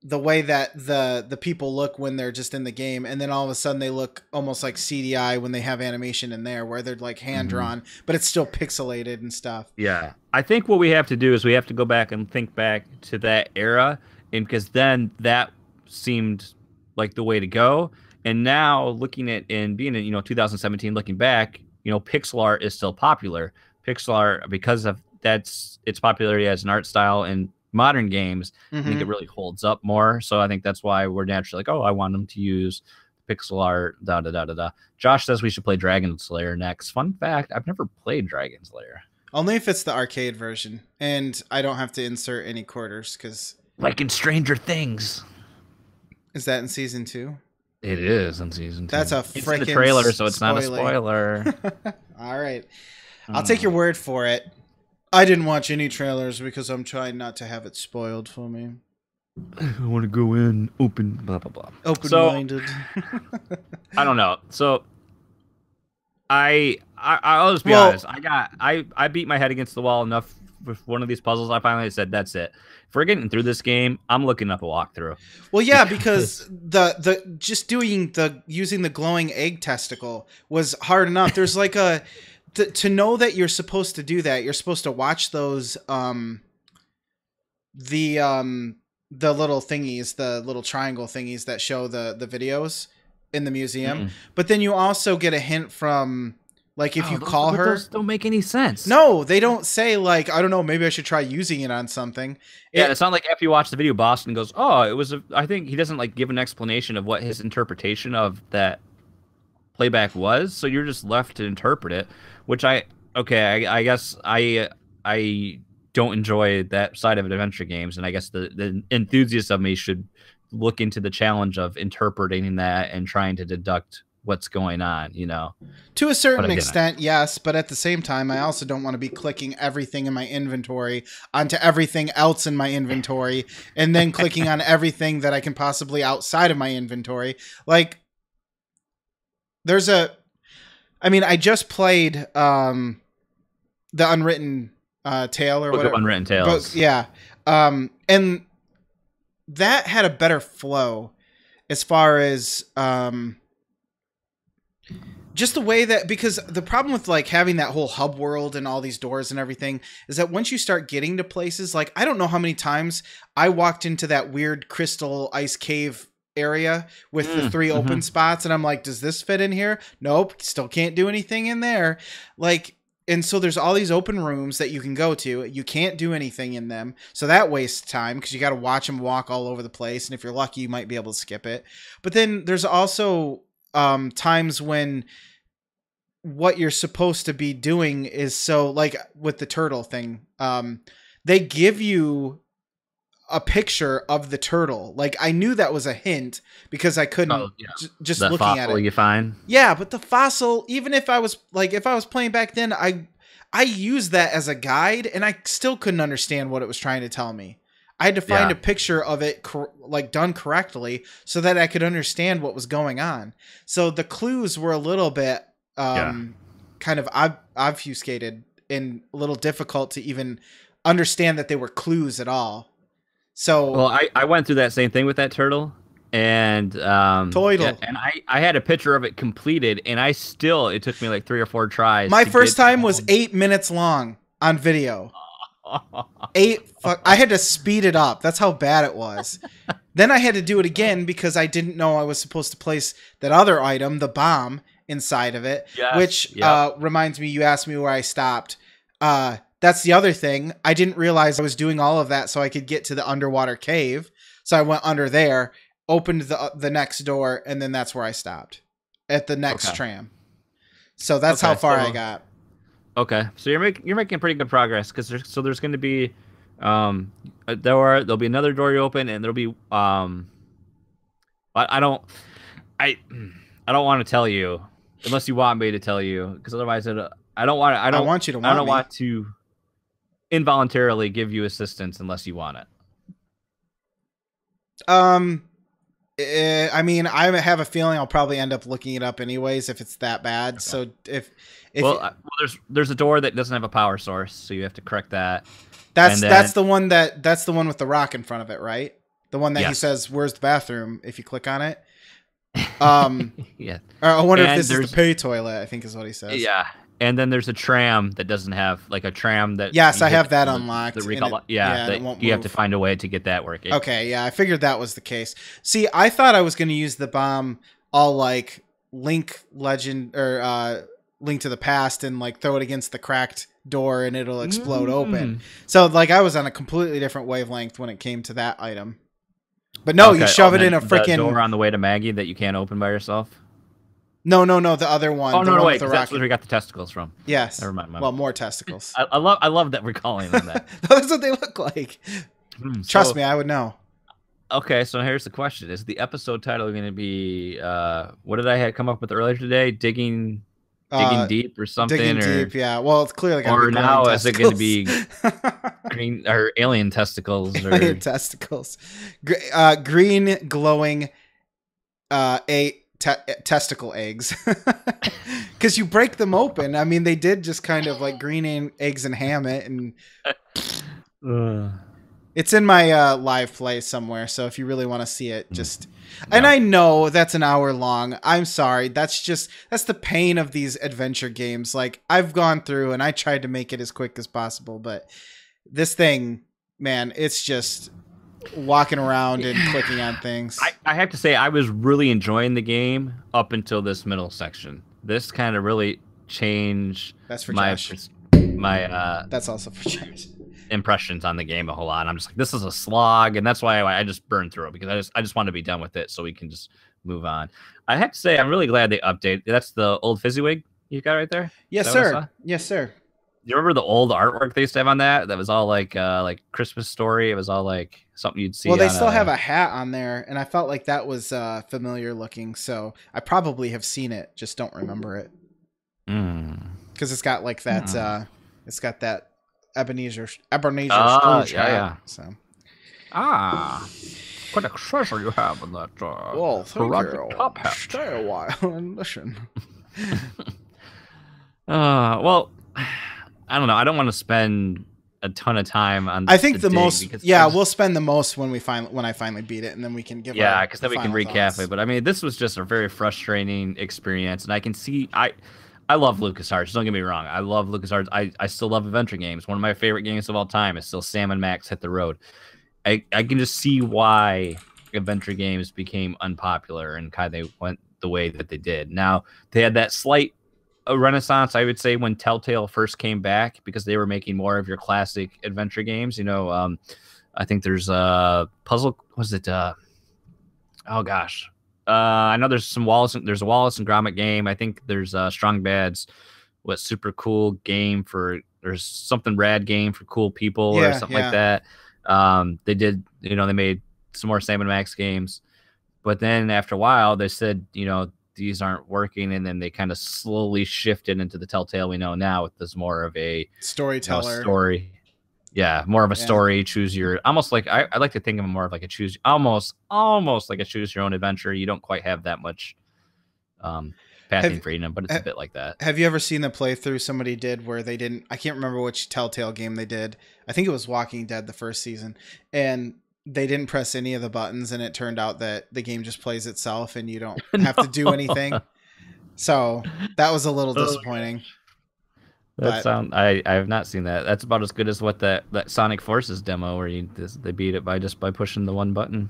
the way that the people look when they're just in the game, and then all of a sudden they look almost like CDI when they have animation in there, where they're like hand drawn, but it's still pixelated and stuff. Yeah, I think what we have to do is we have to go back and think back to that era, and because then that seemed like the way to go. And now looking at and being in 2017, looking back, pixel art is still popular. Pixel art, because of its popularity as an art style in modern games, I think it really holds up more. So I think that's why we're naturally like, oh, I want them to use pixel art. Josh says we should play Dragon Slayer next. Fun fact: I've never played Dragon Slayer. Only if it's the arcade version, and I don't have to insert any quarters because, like in Stranger Things. Is that in season 2? It is in season 2. That's a freaking in the trailer, so it's not a spoiler. All right. I'll take your word for it. I didn't watch any trailers because I'm trying not to have it spoiled for me. I want to go in open, blah, blah, blah. Open-minded. So, I don't know. So I'll just be honest. I beat my head against the wall enough with one of these puzzles, I finally said, "That's it. If we're getting through this game, I'm looking up a walkthrough." Well, yeah, because the just using the glowing egg testicle was hard enough. There's like to know that you're supposed to do that. You're supposed to watch those the little thingies, the little triangle thingies that show the videos in the museum. But then you also get a hint from, like, if you call her. Those don't make any sense. No, they don't say, like, I don't know, maybe I should try using it on something. It's not like after you watch the video, Boston goes, "Oh, it was I think he doesn't like give an explanation of what his interpretation of that playback was. So you're just left to interpret it, which I guess I don't enjoy that side of adventure games, and I guess the enthusiast of me should look into the challenge of interpreting that and trying to deduct what's going on, you know. To a certain extent, yes, but at the same time, I also don't want to be clicking everything in my inventory onto everything else in my inventory, and then clicking on everything that I can possibly outside of my inventory. Like, I just played the Unwritten Tale or whatever. Unwritten Tales. Yeah. And that had a better flow as far as just the way that, because the problem with like having that whole hub world and all these doors and everything is that once you start getting to places, like, I don't know how many times I walked into that weird crystal ice cave area with the 3 open spots, and I'm like, does this fit in here? Nope, still can't do anything in there. Like, and so there's all these open rooms that you can go to. You can't do anything in them. So that wastes time because you got to watch them walk all over the place. And if you're lucky, you might be able to skip it. But then there's also times when what you're supposed to be doing is, so like with the turtle thing, they give you a picture of the turtle. Like, I knew that was a hint because I couldn't just the looking at it. You find? Yeah, but the fossil, even if I was playing back then, I used that as a guide, and I still couldn't understand what it was trying to tell me. I had to find a picture of it like done correctly so that I could understand what was going on. So the clues were a little bit kind of obfuscated and a little difficult to even understand that they were clues at all. So, well, I went through that same thing with that turtle, and Toidle. And I had a picture of it completed, and it took me like 3 or 4 tries. My first time was 8 minutes long on video. I had to speed it up. That's how bad it was. Then I had to do it again because I didn't know I was supposed to place that other item, the bomb, inside of it. Yes, which reminds me, you asked me where I stopped. That's the other thing. I didn't realize I was doing all of that so I could get to the underwater cave. So I went under there, opened the next door, and then that's where I stopped at the next tram. So that's how far I got. Okay, so you're making pretty good progress because there's going to be there'll be another door you open, and there'll be I don't want to tell you unless you want me to tell you, because otherwise I don't want to involuntarily give you assistance unless you want it. I mean, I have a feeling I'll probably end up looking it up anyways if it's that bad. Okay. So if there's a door that doesn't have a power source, so you have to correct that. That's the one with the rock in front of it, right? The one that he says, "Where's the bathroom?" If you click on it. Yeah. I wonder if this is the pay toilet, I think is what he says. Yeah. And then there's a tram that doesn't have, like, a tram that... Yes, I have that unlocked. You have to find a way to get that working. Okay, yeah, I figured that was the case. See, I thought I was going to use the bomb all, like, Link to the Past and, like, throw it against the cracked door and it'll explode open. So, like, I was on a completely different wavelength when it came to that item. But no, you shove it in a freaking... door on the way to Maggie that you can't open by yourself? No, the other one. Oh, no, wait, that's where we got the testicles from. Yes. Never mind. Well, more testicles. I love that we're calling them that. That's what they look like. Trust me, I would know. Okay, so here's the question. Is the episode title going to be, what did I come up with earlier today? Digging deep or something? Digging deep, yeah. Well, it's clearly going to be now testicles. Is it going to be green or alien testicles? Alien testicles. Green glowing testicle eggs, because you break them open. I mean, they did just kind of like green eggs and ham it, and it's in my live play somewhere. So if you really want to see it, just and I know that's an hour long. I'm sorry. That's the pain of these adventure games. Like, I've gone through and I tried to make it as quick as possible, but this thing, man, it's just walking around and clicking on things. I have to say, I was really enjoying the game up until this middle section. This kind of really changed that's for my Josh. that's also for Josh. Impressions on the game a whole lot. I'm just like, this is a slog, and that's why I just burned through it, because I just want to be done with it so we can just move on. I have to say, I'm really glad they updated. That's the old Fezziwig you got right there? Yes, sir. Yes, sir. Do you remember the old artwork they used to have on that? That was all like Christmas Story. It was all like something you'd see. Well, they still have a hat on there, and I felt like that was familiar looking. So I probably have seen it, just don't remember it. Because it's got like that. It's got that Ebenezer Scrooge hat. Yeah. So. What a treasure you have in that. Well, thank you. Top hat. Stay a while and listen. Well. I don't know. I don't want to spend a ton of time on. I think the most. Yeah, we'll spend the most when I finally beat it, and then we can give. Yeah, because then we can recap it. But I mean, this was just a very frustrating experience, and I can see. I love LucasArts. Don't get me wrong. I love LucasArts. I still love adventure games. One of my favorite games of all time is still Sam and Max Hit the Road. I can just see why adventure games became unpopular and kind of they went the way that they did. Now they had that slight a renaissance, I would say, when Telltale first came back, because they were making more of your classic adventure games. You know, I think there's a puzzle. Was it? Oh gosh, I know there's some Wallace. There's a Wallace and Gromit game. I think there's Strong Bad's what super cool game for. There's something rad game for cool people or something like that. They did. You know, they made some more Sam and Max games, but then after a while, they said, you know, these aren't working, and then they kind of slowly shifted into the Telltale we know now, with this more of a storyteller story. Yeah, more of a story. Choose your, almost like I like to think of it more of like a choose, almost like a choose your own adventure. You don't quite have that much pathing freedom, but it's a bit like that. Have you ever seen the playthrough somebody did where they didn't? I can't remember which Telltale game they did. I think it was Walking Dead, the first season, and they didn't press any of the buttons, and it turned out that the game just plays itself and you don't have to do anything. So that was a little disappointing. I have not seen that. That's about as good as what that Sonic Forces demo, where they beat it by pushing the one button,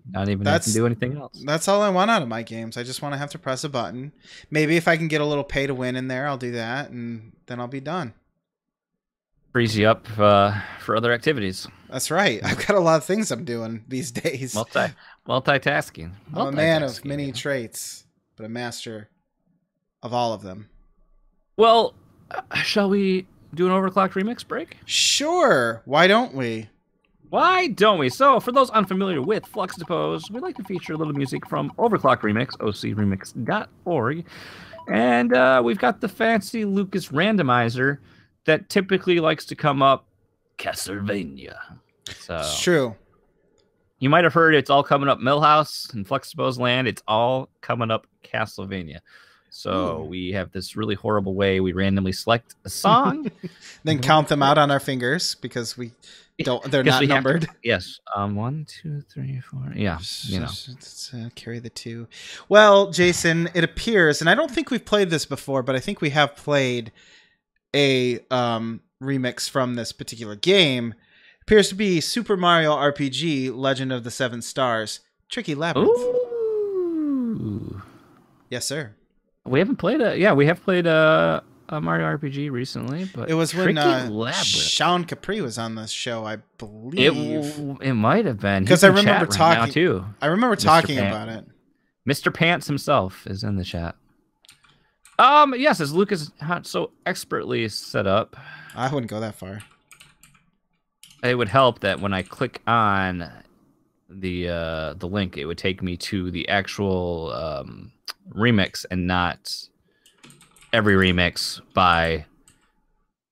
not even have to do anything else. That's all I want out of my games. I just want to have to press a button. Maybe if I can get a little pay to win in there, I'll do that, and then I'll be done. Frees you up for other activities. That's right. I've got a lot of things I'm doing these days. Multitasking. I'm a man of many traits, but a master of all of them. Well, shall we do an overclocked remix break? Sure. Why don't we? So, for those unfamiliar with Fluxtaposed, we like to feature a little music from Overclocked Remix, ocremix.org. And we've got the fancy Lucas randomizer that typically likes to come up Castlevania. So it's true. You might have heard it's all coming up Millhouse and Fluxtaposed land. It's all coming up Castlevania. So we have this really horrible way we randomly select a song, then count them out on our fingers because they're not numbered. Yes. 1, 2, 3, 4. Yeah. You know. Let's carry the 2. Well, Jason, it appears, and I don't think we've played this before, but I think we have played a remix from this particular game. Appears to be Super Mario RPG Legend of the Seven Stars Tricky Labyrinth. Ooh. Yes, sir. We haven't played we have played a Mario RPG recently, but it was when Sean Capri was on this show, I believe. It might have been, because I remember talking right too. I remember talking about it. Mr. Pants himself is in the chat. Yes, as Lucas had so expertly set up. I wouldn't go that far. It would help that when I click on the link, it would take me to the actual remix and not every remix by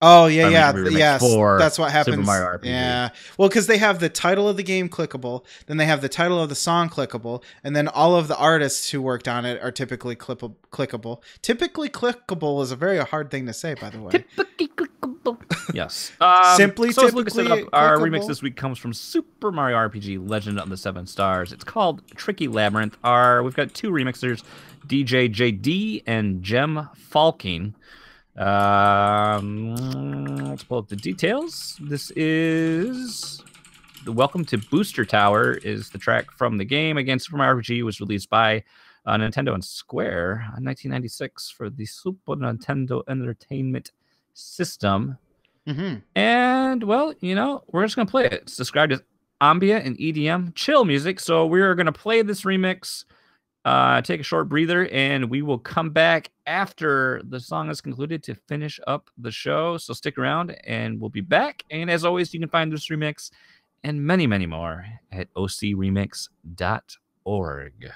Oh yeah, yes. That's what happens. Super Mario RPG. Yeah, well, because they have the title of the game clickable, then they have the title of the song clickable, and then all of the artists who worked on it are typically clickable. Typically clickable is a very hard thing to say, by the way. Typically clickable. Yes. Simply. So as Lucas set up, our remix this week comes from Super Mario RPG: Legend of the Seven Stars. It's called Tricky Labyrinth. We've got two remixers, DJ JD and Jem Falking. Let's pull up the details. This is the Welcome to Booster Tower is the track from the game. Again, Super Mario RPG was released by Nintendo and Square in 1996 for the Super Nintendo Entertainment System. And, well, you know, we're just going to play it. It's described as ambient and EDM chill music. So we're going to play this remix. Take a short breather, and we will come back after the song is concluded to finish up the show. So stick around, and we'll be back. And as always, you can find this remix and many, many more at ocremix.org.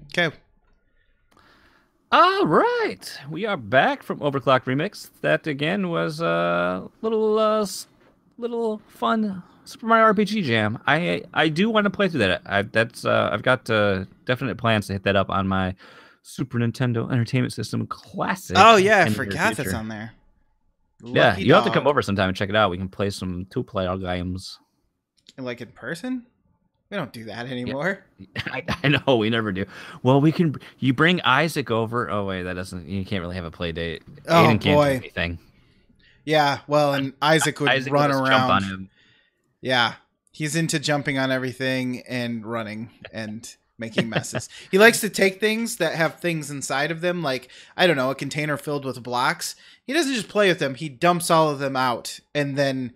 Okay. All right, we are back from Overclock Remix. That again was a little fun Super Mario RPG jam. I do want to play through that. I've got definite plans to hit that up on my Super Nintendo Entertainment System Classic. Oh yeah, I in the near forgot that's future. on there. Yeah, Lucky you have to come dog. over sometime and check it out. We can play some two-player games. Like in person? We don't do that Yeah, anymore. I know we never do. Well, we can. You bring Isaac over. Oh wait, that doesn't. You can't really have a play date. Oh Aiden can't do boy. anything. Yeah, well, and Isaac would Isaac will run just jump on around. him. Yeah, he's into jumping on everything and running and making messes. He likes to take things that have things inside of them, like, I don't know, a container filled with blocks. He doesn't just play with them, he dumps all of them out and then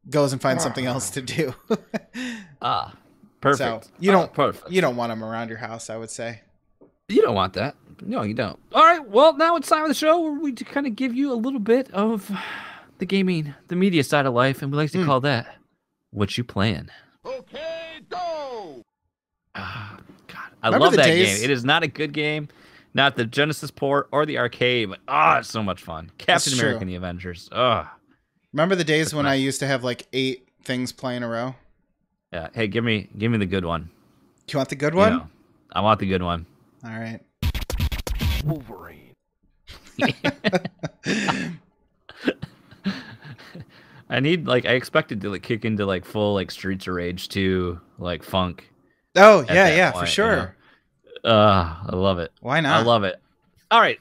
goes and finds something else to do. Ah, perfect. So Perfect. you don't want him around your house, I would say. You don't want that. No, you don't. All right. Well, now it's time of the show where we kind of give you a little bit of the gaming, the media side of life, and we like to call that "What You Playing." Okay, go. Ah, God, I Remember love the that days- game. It is not a good game, not the Genesis port or the arcade, but it's so much fun. Captain America and the Avengers. Remember the days when I used to have like 8 things play in a row? Yeah. Hey, give me the good one. Do you want the good one? You know, I want the good one. All right. Wolverine. I expected to kick into full Streets of Rage 2 funk. Oh, yeah, for sure. I love it. Why not? I love it. All right.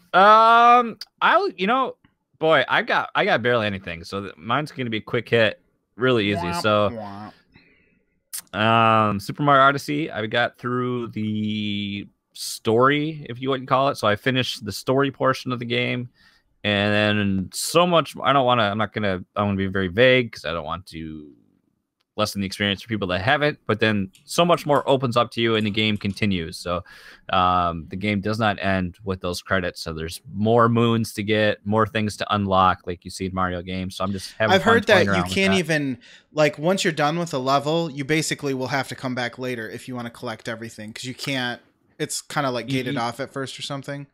Boy, I got barely anything, so mine's gonna be a quick hit, really easy. So, Super Mario Odyssey, I got through the story, if you wouldn't call it. So I finished the story portion of the game, and then so much. I want to be very vague because I don't want to lessen the experience for people that haven't. But then so much more opens up to you, and the game continues. So the game does not end with those credits. So there's more moons to get, more things to unlock, like you see in Mario games. So I'm just having. I've heard that you can't even once you're done with a level, you basically will have to come back later if you want to collect everything because you can't. It's kind of gated off at first or something.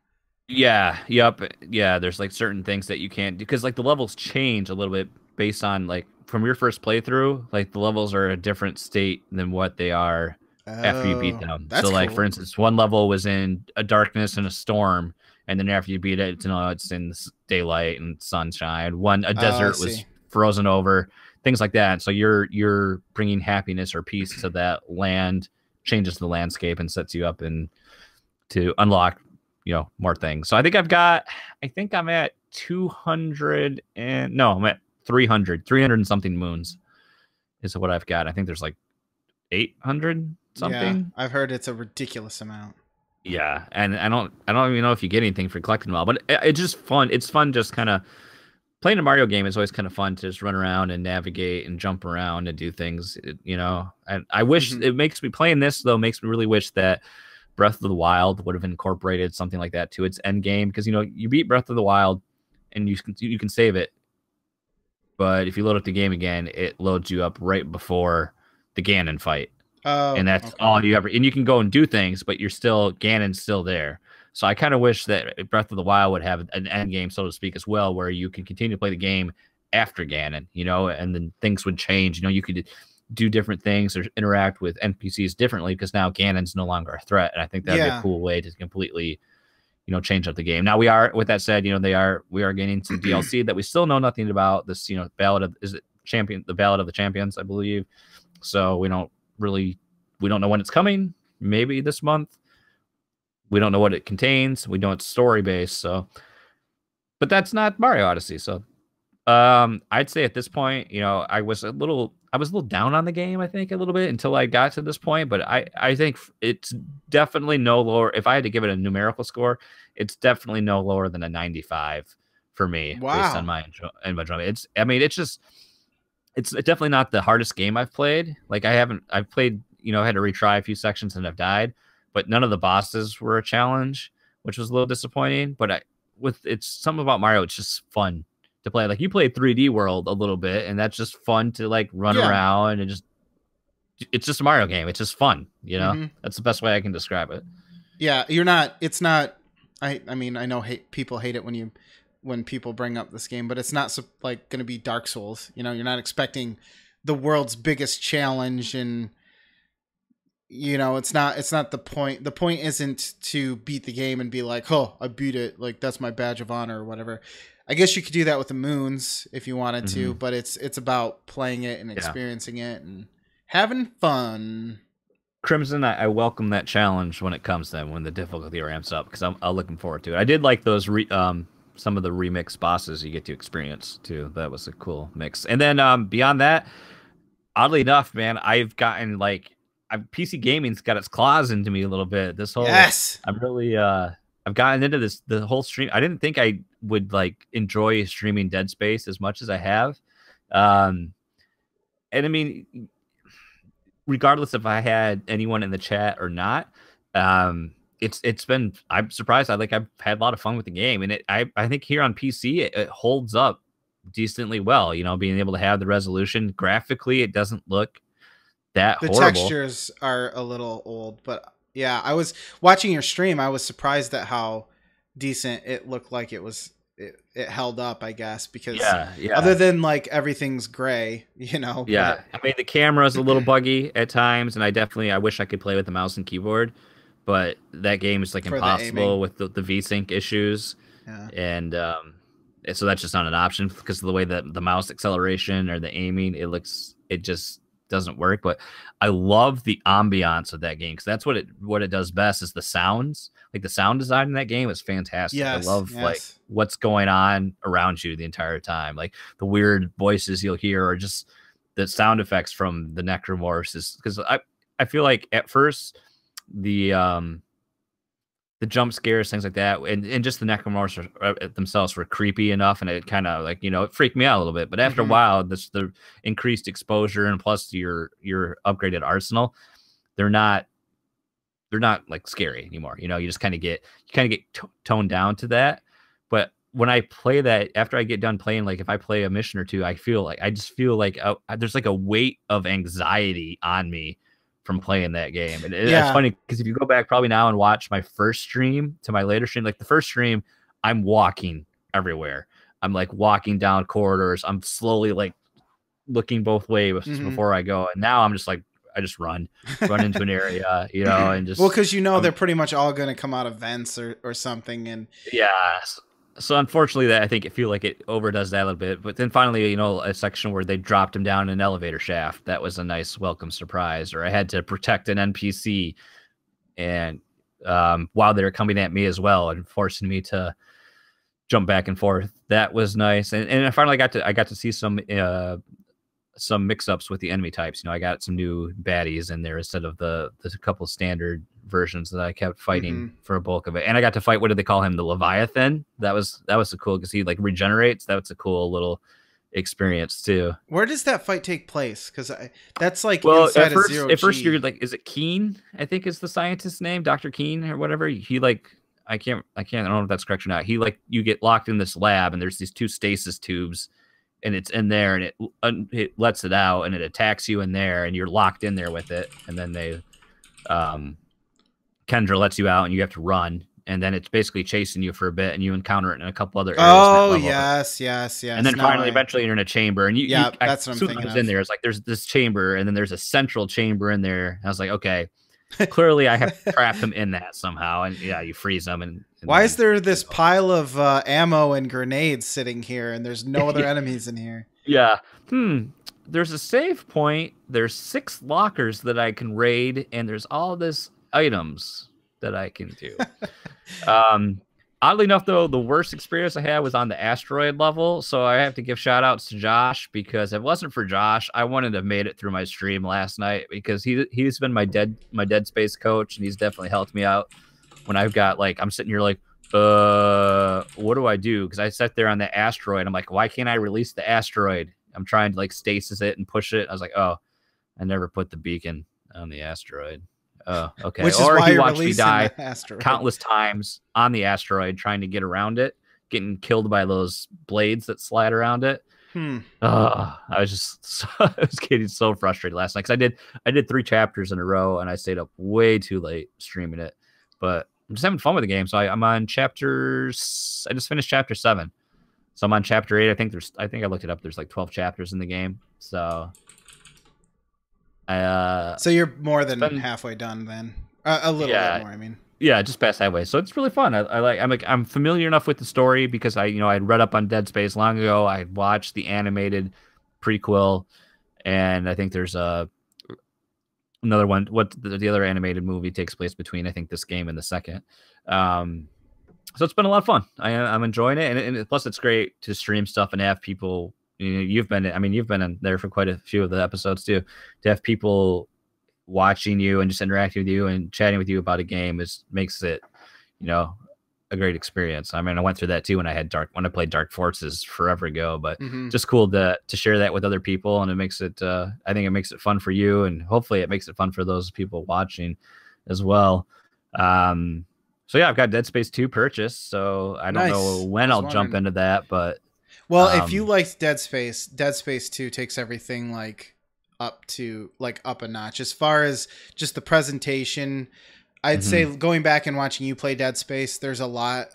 Yeah. Yep. Yeah. There's certain things that you can't do because the levels change a little bit based on from your first playthrough. The levels are a different state than what they are after you beat them. So cool. For instance, one level was in a darkness and a storm, and then after you beat it, it's in daylight and sunshine. A desert was frozen over, things like that. So you're bringing happiness or peace to that land. Changes the landscape and sets you up to unlock more things. So I think I'm at 200 and no, I'm at 300 and something moons is what I've got. I think there's 800 something. Yeah, I've heard it's a ridiculous amount. Yeah, and I don't even know if you get anything for collecting them all, but it's just fun. It's fun just kind of playing a Mario game is always kind of fun to just run around and navigate and jump around and do things, And I wish it makes me playing this though makes me really wish that Breath of the Wild would have incorporated something like that to its end game because you beat Breath of the Wild and you can save it, but if you load up the game again, it loads you up right before the Ganon fight. Oh, and that's all you ever. And you can go and do things, but Ganon's still there. So I kind of wish that Breath of the Wild would have an end game, so to speak, as well, where you can continue to play the game after Ganon, and then things would change. You could do different things or interact with NPCs differently because now Ganon's no longer a threat. And I think that'd be a cool way to completely, change up the game. Now with that said, we are getting some DLC that we still know nothing about. This, the Ballad of the Champions, I believe. So we don't know when it's coming. Maybe this month. We don't know what it contains. We know it's story based. So, but that's not Mario Odyssey. So, I'd say at this point, I was a little down on the game. I think a little bit until I got to this point. But I think it's definitely no lower. If I had to give it a numerical score, it's definitely no lower than a 95 for me. Wow. Based on my enjoyment. It's definitely not the hardest game I've played. I've played, I had to retry a few sections and I've died, but none of the bosses were a challenge, which was a little disappointing. But it's something about Mario. It's just fun to play. You played 3D World a little bit, and that's just fun to run around and it's just a Mario game. It's just fun, That's the best way I can describe it. Yeah, you're not. It's not. I mean, I know people hate it when people bring up this game, but it's not like going to be Dark Souls. You know, you're not expecting the world's biggest challenge, and you know, it's not the point. The point isn't to beat the game and be like, oh, I beat it, like that's my badge of honor or whatever. I guess you could do that with the moons if you wanted to, but it's about playing it and experiencing it and having fun. Crimson, I welcome that challenge when it comes then, when the difficulty ramps up, because I'm looking forward to it. I did like those some of the remix bosses you get to experience too. That was a cool mix. And then beyond that, oddly enough, man, I've gotten like PC gaming's got its claws into me a little bit. This whole I'm really I've gotten into the whole stream. I didn't think I would like enjoy streaming Dead Space as much as I have. And I mean, regardless if I had anyone in the chat or not, it's been, I'm surprised. I've had a lot of fun with the game, and I think here on PC it holds up decently well. You know, being able to have the resolution graphically, it doesn't look that horrible. The textures are a little old, but yeah, I was watching your stream. I was surprised at how decent it looked. Like it held up, I guess, because other than like everything's gray, you know. Yeah, I mean the camera's a little buggy at times, and I wish I could play with the mouse and keyboard, but that game is like impossible with the VSync issues, and so that's just not an option because of the way that the mouse acceleration or the aiming, it just doesn't work. But I love the ambiance of that game because that's what it does best is the sounds. Like the sound design in that game is fantastic. I love like what's going on around you the entire time, like the weird voices you'll hear or just the sound effects from the necromorphs. Because I feel like at first the jump scares, things like that, and just the necromorphs themselves were creepy enough, and it kind of like, you know, it freaked me out a little bit. But after a while, the increased exposure and plus your upgraded arsenal, they're not like scary anymore. You know, you just kind of get toned down to that. But when I play that, after I get done playing, like if I play a mission or two, I just feel like there's like a weight of anxiety on me from playing that game. And it's funny because if you go back probably now and watch my first stream to my later stream, like the first stream, I'm walking everywhere. I'm like walking down corridors. I'm slowly like looking both ways before I go. And now I'm just like, I just run into an area, you know, and just, well, because you know they're pretty much all going to come out of vents or something, and so unfortunately that I think it feel like it overdoes that a little bit. But then finally, you know, a section where they dropped him down an elevator shaft, that was a nice welcome surprise. Or I had to protect an NPC, and while they were coming at me as well and forcing me to jump back and forth, that was nice. And I finally got to see some mix-ups with the enemy types. You know, I got some new baddies in there instead of the couple standard versions that I kept fighting for a bulk of it. And I got to fight, what did they call him? The Leviathan. That was so cool because he like regenerates. That's a cool little experience too. Where does that fight take place? Because that's like inside of Zero G. At first you're like, is it Keen? I think is the scientist's name, Dr. Keen or whatever. He like, I don't know if that's correct or not. He like, you get locked in this lab and there's these two stasis tubes, and it's in there, and it lets it out, and it attacks you in there, and you're locked in there with it. And then they, Kendra lets you out, and you have to run, and then it's basically chasing you for a bit, and you encounter it in a couple other areas. Oh, yes. And then eventually you're in a chamber, and that's what I'm thinking. I was in there. It's like there's this chamber, and then there's a central chamber in there. And I was like, okay, clearly I have to trap him in that somehow, and you freeze them. And why is there this pile of ammo and grenades sitting here, and there's no other enemies in here? Yeah. There's a save point. There's 6 lockers that I can raid, and there's all this items that I can do. Oddly enough, though, the worst experience I had was on the asteroid level, so I have to give shout outs to Josh, because if it wasn't for Josh, I wouldn't have made it through my stream last night, because he's been my Dead Space coach, and he's definitely helped me out when I've got like, I'm sitting here like, what do I do? Because I sat there on the asteroid. I'm like, why can't I release the asteroid? I'm trying to like stasis it and push it. I was like, oh, I never put the beacon on the asteroid. Oh, okay. Which is or why he you're watched me die countless times on the asteroid trying to get around it, getting killed by those blades that slide around it. I was getting so frustrated last night because I did 3 chapters in a row, and I stayed up way too late streaming it. but I'm just having fun with the game. So I'm on chapters. I just finished chapter 7, so I'm on chapter 8. I think I looked it up. There's like 12 chapters in the game. So so you're more than halfway done then. A little bit more, I mean. Yeah, just past halfway. So it's really fun. I'm familiar enough with the story because I'd read up on Dead Space long ago. I watched the animated prequel, and I think there's another one. What the other animated movie takes place between, I think, this game and the second. So it's been a lot of fun. I'm enjoying it, and plus it's great to stream stuff and have people. You've been in there for quite a few of the episodes too. To have people watching you and just interacting with you and chatting with you about a game makes it, a great experience. I mean, I went through that too when I played Dark Forces forever ago, but just cool to share that with other people, and it makes it. I think it makes it fun for you, and hopefully it makes it fun for those people watching as well. So yeah, I've got Dead Space 2 purchased, so I don't know when I'll jump into that, but if you liked Dead Space 2 takes everything up a notch as far as just the presentation. I'd say going back and watching you play Dead Space, there's a lot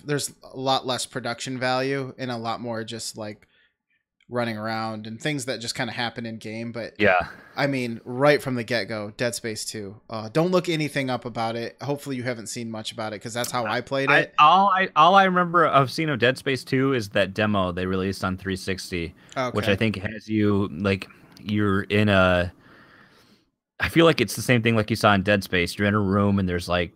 less production value and a lot more just running around and things that just kind of happen in game. But yeah, I mean, right from the get-go, Dead Space 2. Don't look anything up about it. Hopefully you haven't seen much about it, because that's how I played it. All I remember of seeing of Dead Space 2 is that demo they released on 360, which I think has you you're in a. I feel like it's the same thing like you saw in Dead Space. You're in a room and there's like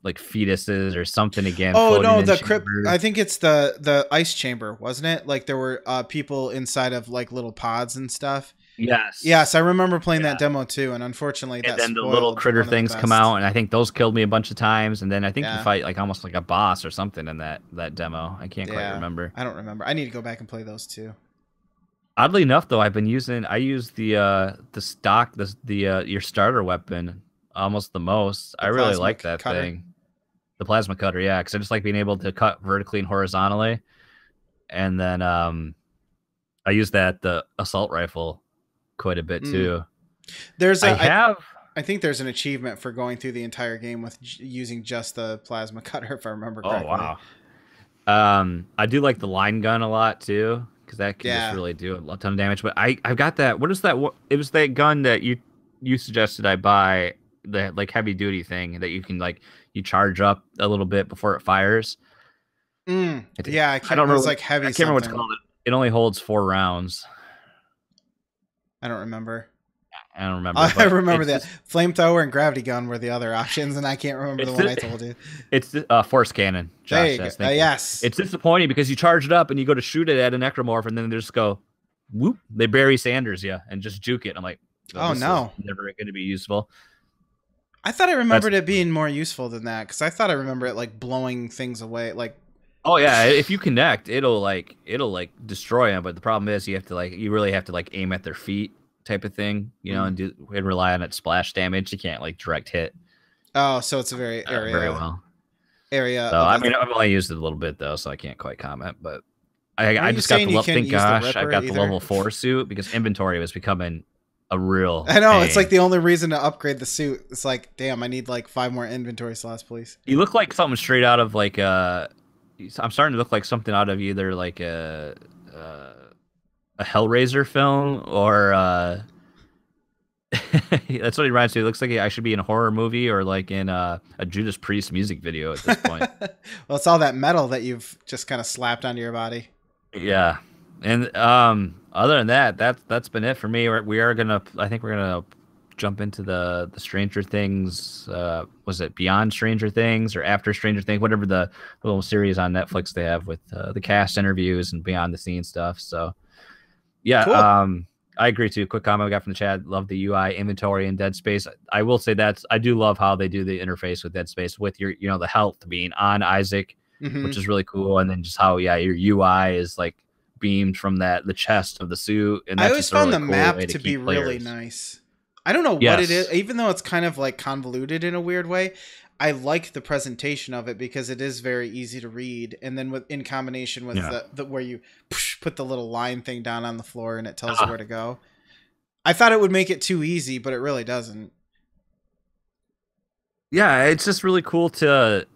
fetuses or something again. Oh no, the crypt. I think it's the ice chamber, wasn't it? Like there were people inside of little pods and stuff. Yes, I remember playing that demo too, and unfortunately, and then the little critter things come out, and I think those killed me a bunch of times. And then I think you fight almost like a boss or something in that demo. I can't quite remember. I don't remember. I need to go back and play those too. Oddly enough, though, I use the stock, your starter weapon almost the most. I really like that thing. The plasma cutter, yeah, because I just like being able to cut vertically and horizontally. And then I use the assault rifle quite a bit too. I think there's an achievement for going through the entire game with using just the plasma cutter, if I remember correctly. Oh wow. I do like the line gun a lot too, because that can just really do a ton of damage. But I've got that. What is that? It was that gun that you suggested I buy, the heavy duty thing that you can you charge up a little bit before it fires. Yeah, I don't remember. It's heavy. I can't remember what it's called. It only holds 4 rounds. I don't remember. I don't remember. I remember that flamethrower and gravity gun were the other options, and I can't remember the one I told you. It's force cannon. Josh, yes. It's disappointing because you charge it up and you go to shoot it at a necromorph, and then they just go, whoop. They Barry Sanders you and just juke it. I'm like, oh no, never going to be useful. I thought I remembered it being more useful than that, because I thought I remember it blowing things away, Oh yeah, if you connect, it'll destroy them. But the problem is you really have to aim at their feet, type of thing, and rely on its splash damage. You can't direct hit. Oh, so it's a very area. So I mean, I've only used it a little bit though, so I can't quite comment. But I just got the level. Thank gosh, I've got the level 4 suit, because inventory was becoming a real. I know, pain. it's the only reason to upgrade the suit. It's damn, I need 5 more inventory slots, please. You look like something straight out of I'm starting to look like something out of either a Hellraiser film or that's what he reminds me. It looks like I should be in a horror movie or in a Judas Priest music video at this point. Well, it's all that metal that you've just kind of slapped onto your body. Yeah, and other than that's been it for me. I think we're gonna jump into the Stranger Things. Was it Beyond Stranger Things or After Stranger Things? Whatever the little series on Netflix they have with the cast interviews and behind the scenes stuff. So yeah, cool. I agree too. Quick comment we got from the chat. Love the UI inventory in Dead Space. I will say I do love how they do the interface with Dead Space with your the health being on Isaac, which is really cool, and then just how your UI is beamed from the chest of the suit. And that's I always found the map to be really nice. I don't know what it is, even though it's kind of convoluted in a weird way. I like the presentation of it because it is very easy to read, and then in combination with the where you put the little line thing down on the floor and it tells you where to go. I thought it would make it too easy, but it really doesn't. yeah, it's just really cool to.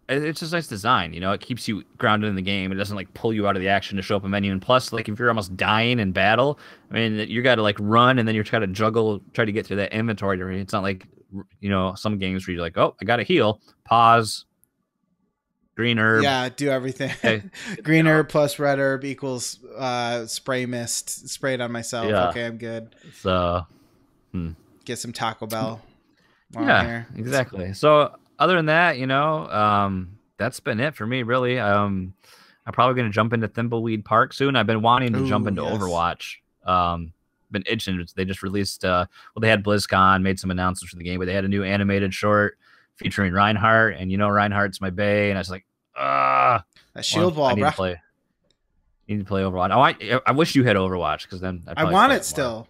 It's just nice design, you know. It keeps you grounded in the game. It doesn't like pull you out of the action to show up a menu. And plus, like if you're almost dying in battle, I mean, you got to like run and then you're trying to juggle, try to get through that inventory. It's not like some games where you're like, oh, I got to heal, pause, green herb. Yeah, do everything. Okay. Green herb plus red herb equals spray mist. Spray it on myself. Yeah. Okay, I'm good. So, get some Taco Bell. Yeah, exactly. So other than that, that's been it for me, really. I'm probably going to jump into Thimbleweed Park soon. I've been wanting to jump into Overwatch. Been itching. They just released, they had BlizzCon, made some announcements for the game, but they had a new animated short featuring Reinhardt, and Reinhardt's my bae, and I was like, that shield wall, bro. I need to play Overwatch. I wish you had Overwatch, because then I want it still.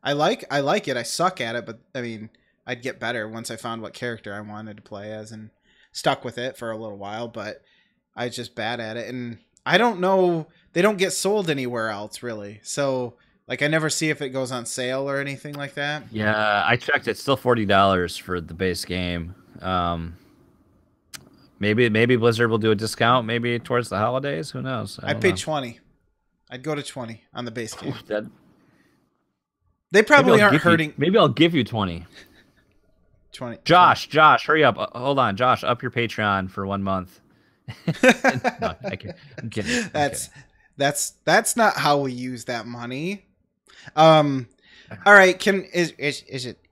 I like it. I suck at it, but I mean, I'd get better once I found what character I wanted to play as and stuck with it for a little while, but I was just bad at it. And I don't know, they don't get sold anywhere else really. So like I never see if it goes on sale or anything like that. Yeah, I checked. It's still $40 for the base game. Maybe Blizzard will do a discount maybe towards the holidays. Who knows? I paid $20. I'd go to $20 on the base game. That, they probably aren't hurting. Maybe I'll give you 20. 20. Josh, hurry up. Hold on, Josh, up your Patreon for 1 month. No, I'm kidding. That's not how we use that money. All right, is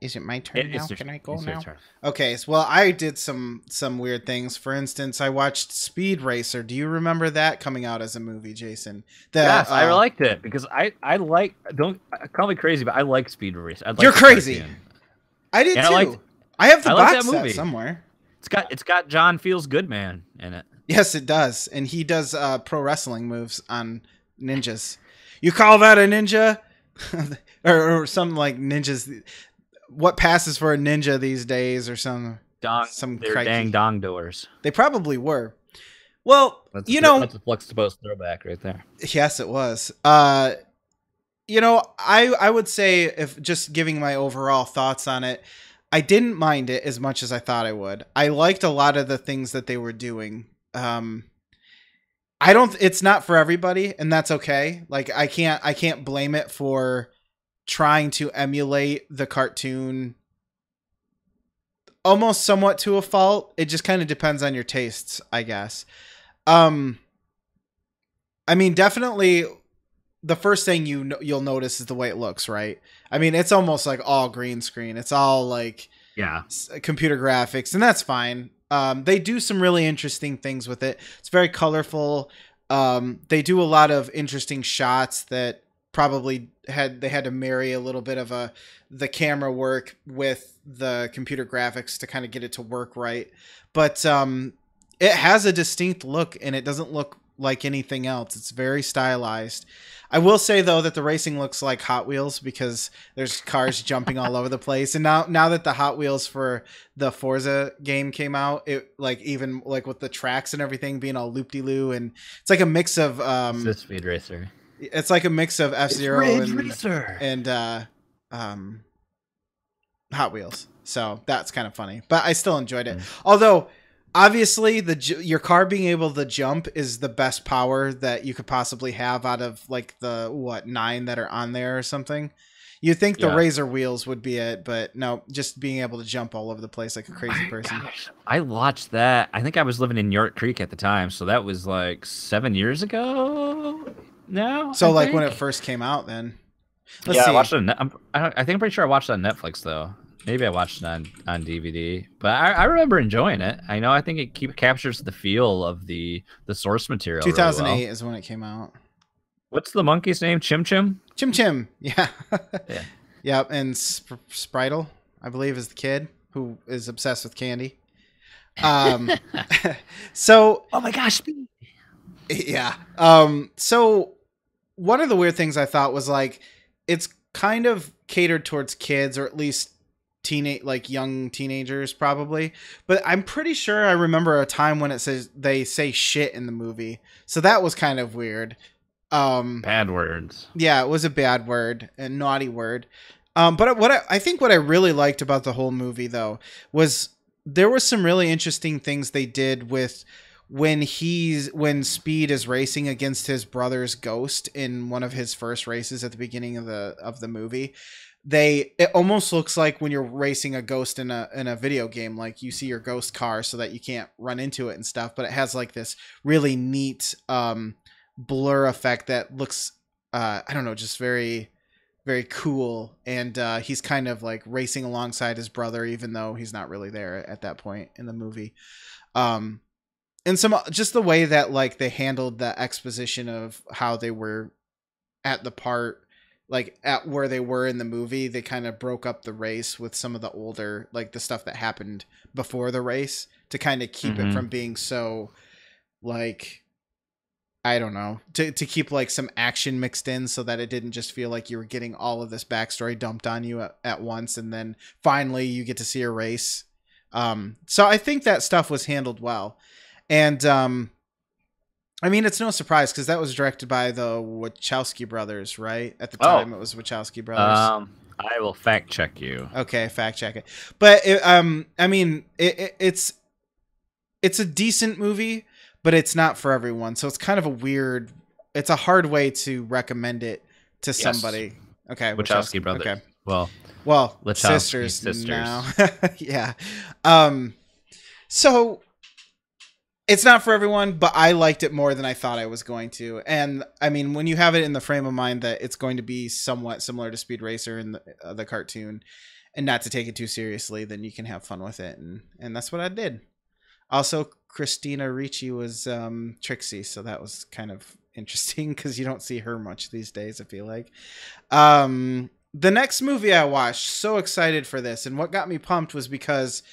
it my turn now? Can I go now? Okay, so I did some weird things. For instance, I watched Speed Racer. Do you remember that coming out as a movie, Jason? Yes, I liked it because I don't call me crazy, but I like Speed Racer. You're crazy. I did too. I have the box set somewhere. It's got John Feels Good Man in it. Yes, it does, and he does pro wrestling moves on ninjas. You call that a ninja? or something like ninjas. What passes for a ninja these days, or some they're dang dong doors. They probably were. Well, that's a Fluxtaposed throwback right there. Yes, it was. I would say, if just giving my overall thoughts on it, I didn't mind it as much as I thought I would. I liked a lot of the things that they were doing. It's not for everybody, and that's okay. Like I can't blame it for trying to emulate the cartoon almost somewhat to a fault. It just kind of depends on your tastes, I guess. I mean, definitely the first thing you'll notice is the way it looks, right? I mean, it's almost like all green screen. It's all like computer graphics, and that's fine. They do some really interesting things with it. It's very colorful. They do a lot of interesting shots that probably they had to marry a little bit of the camera work with the computer graphics to kind of get it to work right. But it has a distinct look, and it doesn't look like anything else. It's very stylized. I will say though that the racing looks like Hot Wheels because there's cars jumping all over the place. And now that the Hot Wheels for the Forza game came out, it even with the tracks and everything being all loop-de-loo, and it's like a mix of it's a Speed Racer. It's like a mix of F-Zero and Hot Wheels. So that's kind of funny, but I still enjoyed it. Although obviously your car being able to jump is the best power that you could possibly have out of like the 9 that are on there or something. You'd think the Razor wheels would be it, but no, just being able to jump all over the place like a crazy person. Gosh, I watched that. I think I was living in York Creek at the time, so that was like 7 years ago now. So when it first came out then. Let's see. I watched it I'm pretty sure I watched it on Netflix though. Maybe I watched it on DVD, but I remember enjoying it. I think it captures the feel of the source material. 2008 really well. Is when it came out. What's the monkey's name? Chim Chim? Chim Chim, yeah. Yeah. Yep, and Spritle, I believe, is the kid who is obsessed with candy. So... Oh my gosh. Yeah. So one of the weird things I thought was it's kind of catered towards kids, or at least young teenagers probably, but I'm pretty sure I remember a time when it says they say shit in the movie, so that was kind of weird. Bad words. Yeah, it was a bad word, a naughty word. But what I think what I really liked about the whole movie though was there were some really interesting things they did with when Speed is racing against his brother's ghost in one of his first races at the beginning of the movie. It almost looks like when you're racing a ghost in a video game, like you see your ghost car so that you can't run into it and stuff, but it has like this really neat blur effect that looks I don't know, just very, very cool. And he's kind of like racing alongside his brother, even though he's not really there at that point in the movie. And just the way that like they handled the exposition of how they were at the part, like at where they were in the movie, they kind of broke up the race with some of the older, like the stuff that happened before the race to kind of keep it from being so like, I don't know, to keep like some action mixed in so that it didn't just feel like you were getting all of this backstory dumped on you at once. And then finally you get to see a race. So I think that stuff was handled well. And, I mean, it's no surprise because that was directed by the Wachowski brothers, right? At the time, it was Wachowski brothers. I will fact check you. Okay, fact check it. But I mean, it's a decent movie, but it's not for everyone. So it's kind of it's a hard way to recommend it to somebody. Okay, Wachowski brothers. Okay, well, Wachowski sisters now. Yeah. So. It's not for everyone, but I liked it more than I thought I was going to. And I mean, when you have it in the frame of mind that it's going to be somewhat similar to Speed Racer in the cartoon and not to take it too seriously, then you can have fun with it. And that's what I did. Also, Christina Ricci was Trixie, so that was kind of interesting because you don't see her much these days, I feel like. The next movie I watched, so excited for this. And what got me pumped was because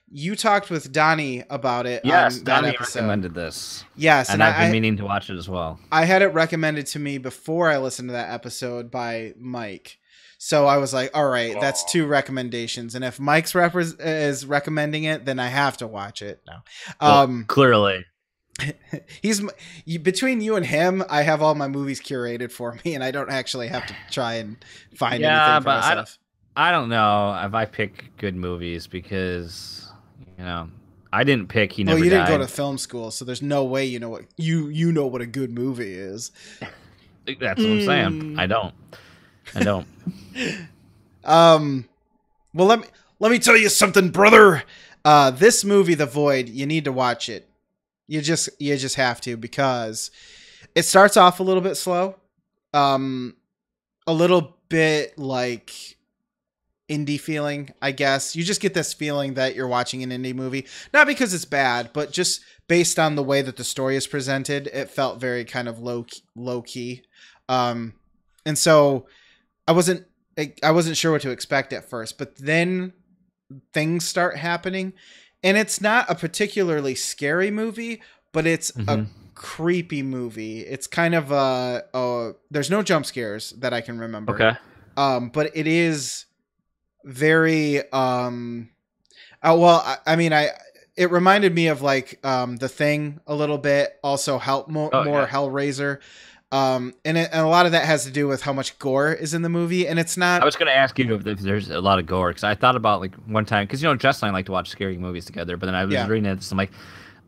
you talked with Donnie about it. Yes, Donnie recommended this. Yes, and I've been meaning to watch it as well. I had it recommended to me before I listened to that episode by Mike. So I was like, all right, that's 2 recommendations. And if Mike's is recommending it, then I have to watch it now. Well, clearly. Between you and him, I have all my movies curated for me, and I don't actually have to try and find anything for myself. I don't know if I pick good movies because... You know, I didn't pick. He never. Well, you didn't died. go to film school, so there's no way you know what you know what a good movie is. That's what I'm saying. I don't. Well, let me tell you something, brother. This movie, The Void, you need to watch it. You just have to because it starts off a little bit slow, a little bit like indie feeling, I guess. You just get this feeling that you're watching an indie movie, not because it's bad, but just based on the way that the story is presented, it felt very kind of low key. And so I wasn't sure what to expect at first, but then things start happening, and it's not a particularly scary movie, but it's a creepy movie. It's kind of there's no jump scares that I can remember. Okay. But it is very it reminded me of like The Thing a little bit, also more Hellraiser, and a lot of that has to do with how much gore is in the movie. And it's not, I was going to ask you if there's a lot of gore, because I thought about like one time, because Jess and I like to watch scary movies together, but then I was reading this, I'm like,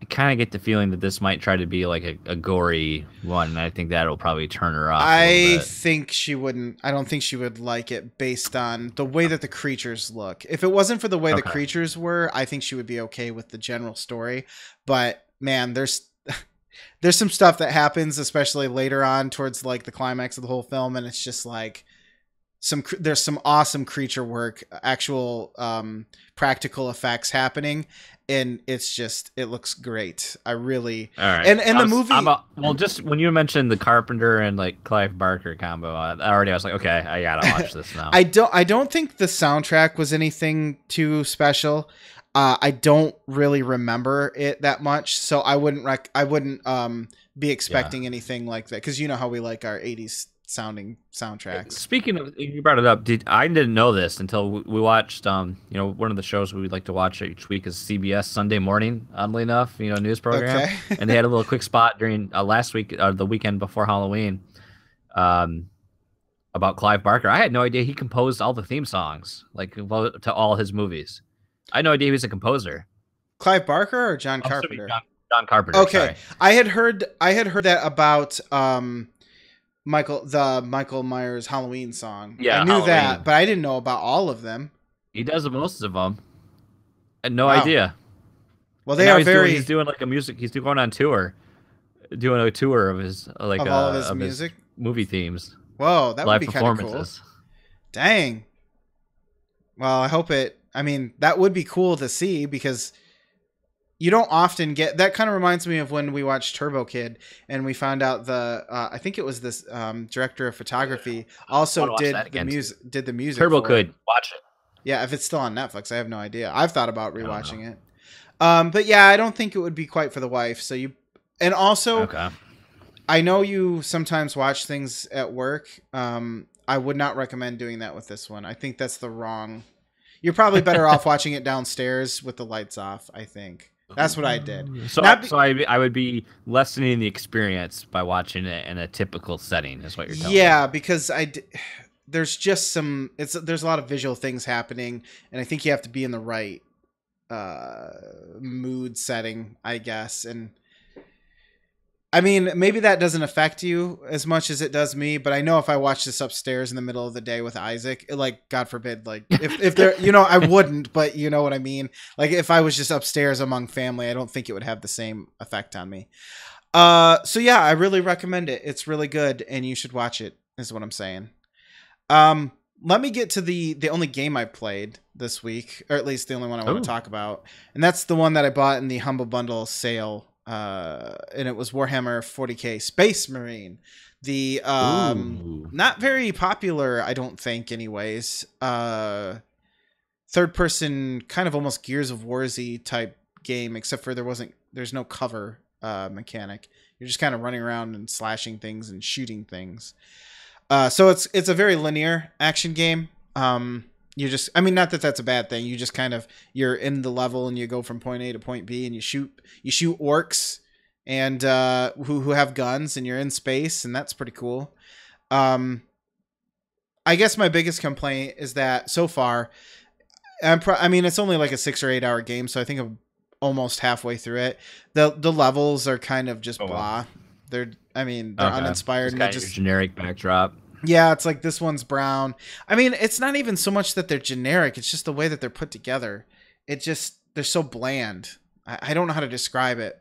I kind of get the feeling that this might try to be like a gory one, and I think that'll probably turn her off. I think she wouldn't. I don't think she would like it based on the way that the creatures look. If it wasn't for the way the creatures were, I think she would be okay with the general story. But man, there's some stuff that happens, especially later on towards like the climax of the whole film, and it's just like there's some awesome creature work, actual practical effects happening, and it looks great. I really and the movie. Just when you mentioned the Carpenter and like Clive Barker combo, I was like, okay, I gotta watch this now. I don't think the soundtrack was anything too special. I don't really remember it that much, so I wouldn't be expecting anything like that, because you know how we like our 80s sounding soundtracks. Speaking of, you brought it up. I didn't know this until we watched. One of the shows we like to watch each week is CBS Sunday Morning. Oddly enough, news program. Okay. And they had a little quick spot during last week, the weekend before Halloween, about Clive Barker. I had no idea he composed all the theme songs, like to all his movies. I had no idea he was a composer. Clive Barker or John I'm assuming Carpenter? John Carpenter. Okay, Sorry. I had heard that about Michael Myers Halloween song. I Yeah, knew that, Halloween. but I didn't know about all of them. He does most of them. I had no Wow. idea. Well, they are he's doing like a music. He's going on tour, doing a tour of his like of all of his music, his movie themes. Whoa, that would Live be kind of cool. Dang. Well, I hope it. I mean, that would be cool to see because you don't often get that. Kind of reminds me of when we watched Turbo Kid and we found out I think it was this director of photography also did the music. Did the music. Turbo Kid, watch it. Yeah, if it's still on Netflix, I have no idea. I've thought about rewatching it. But yeah, I don't think it would be quite for the wife. So and also, okay. I know you sometimes watch things at work. I would not recommend doing that with this one. I think that's the wrong. You're probably better off watching it downstairs with the lights off. I think that's what I did. So I would be lessening the experience by watching it in a typical setting. Is what you're telling me. Yeah, because there's just there's a lot of visual things happening, and I think you have to be in the right mood setting, I guess. And I mean, maybe that doesn't affect you as much as it does me, but I know if I watch this upstairs in the middle of the day with Isaac, like, God forbid, like if there, I wouldn't, but you know what I mean? Like if I was just upstairs among family, I don't think it would have the same effect on me. So yeah, I really recommend it. It's really good and you should watch it is what I'm saying. Let me get to the only game I played this week, or at least the only one I want to talk about. And that's the one that I bought in the Humble Bundle sale. And it was Warhammer 40K Space Marine. The not very popular, I don't think, anyways. Third person, kind of almost Gears of War-y type game, except for there's no cover mechanic. You're just kind of running around and slashing things and shooting things. So it's a very linear action game. You just, I mean, not that that's a bad thing. You just kind of, you're in the level and you go from point A to point B and you shoot orcs and who have guns and you're in space and that's pretty cool. I guess my biggest complaint is that so far, I mean, it's only like a 6 or 8 hour game, so I think I'm almost halfway through it. The levels are kind of just blah. They're uninspired. It's just generic backdrop. Yeah, it's like this one's brown. I mean, it's not even so much that they're generic. It's just the way that they're put together. They're so bland. I don't know how to describe it.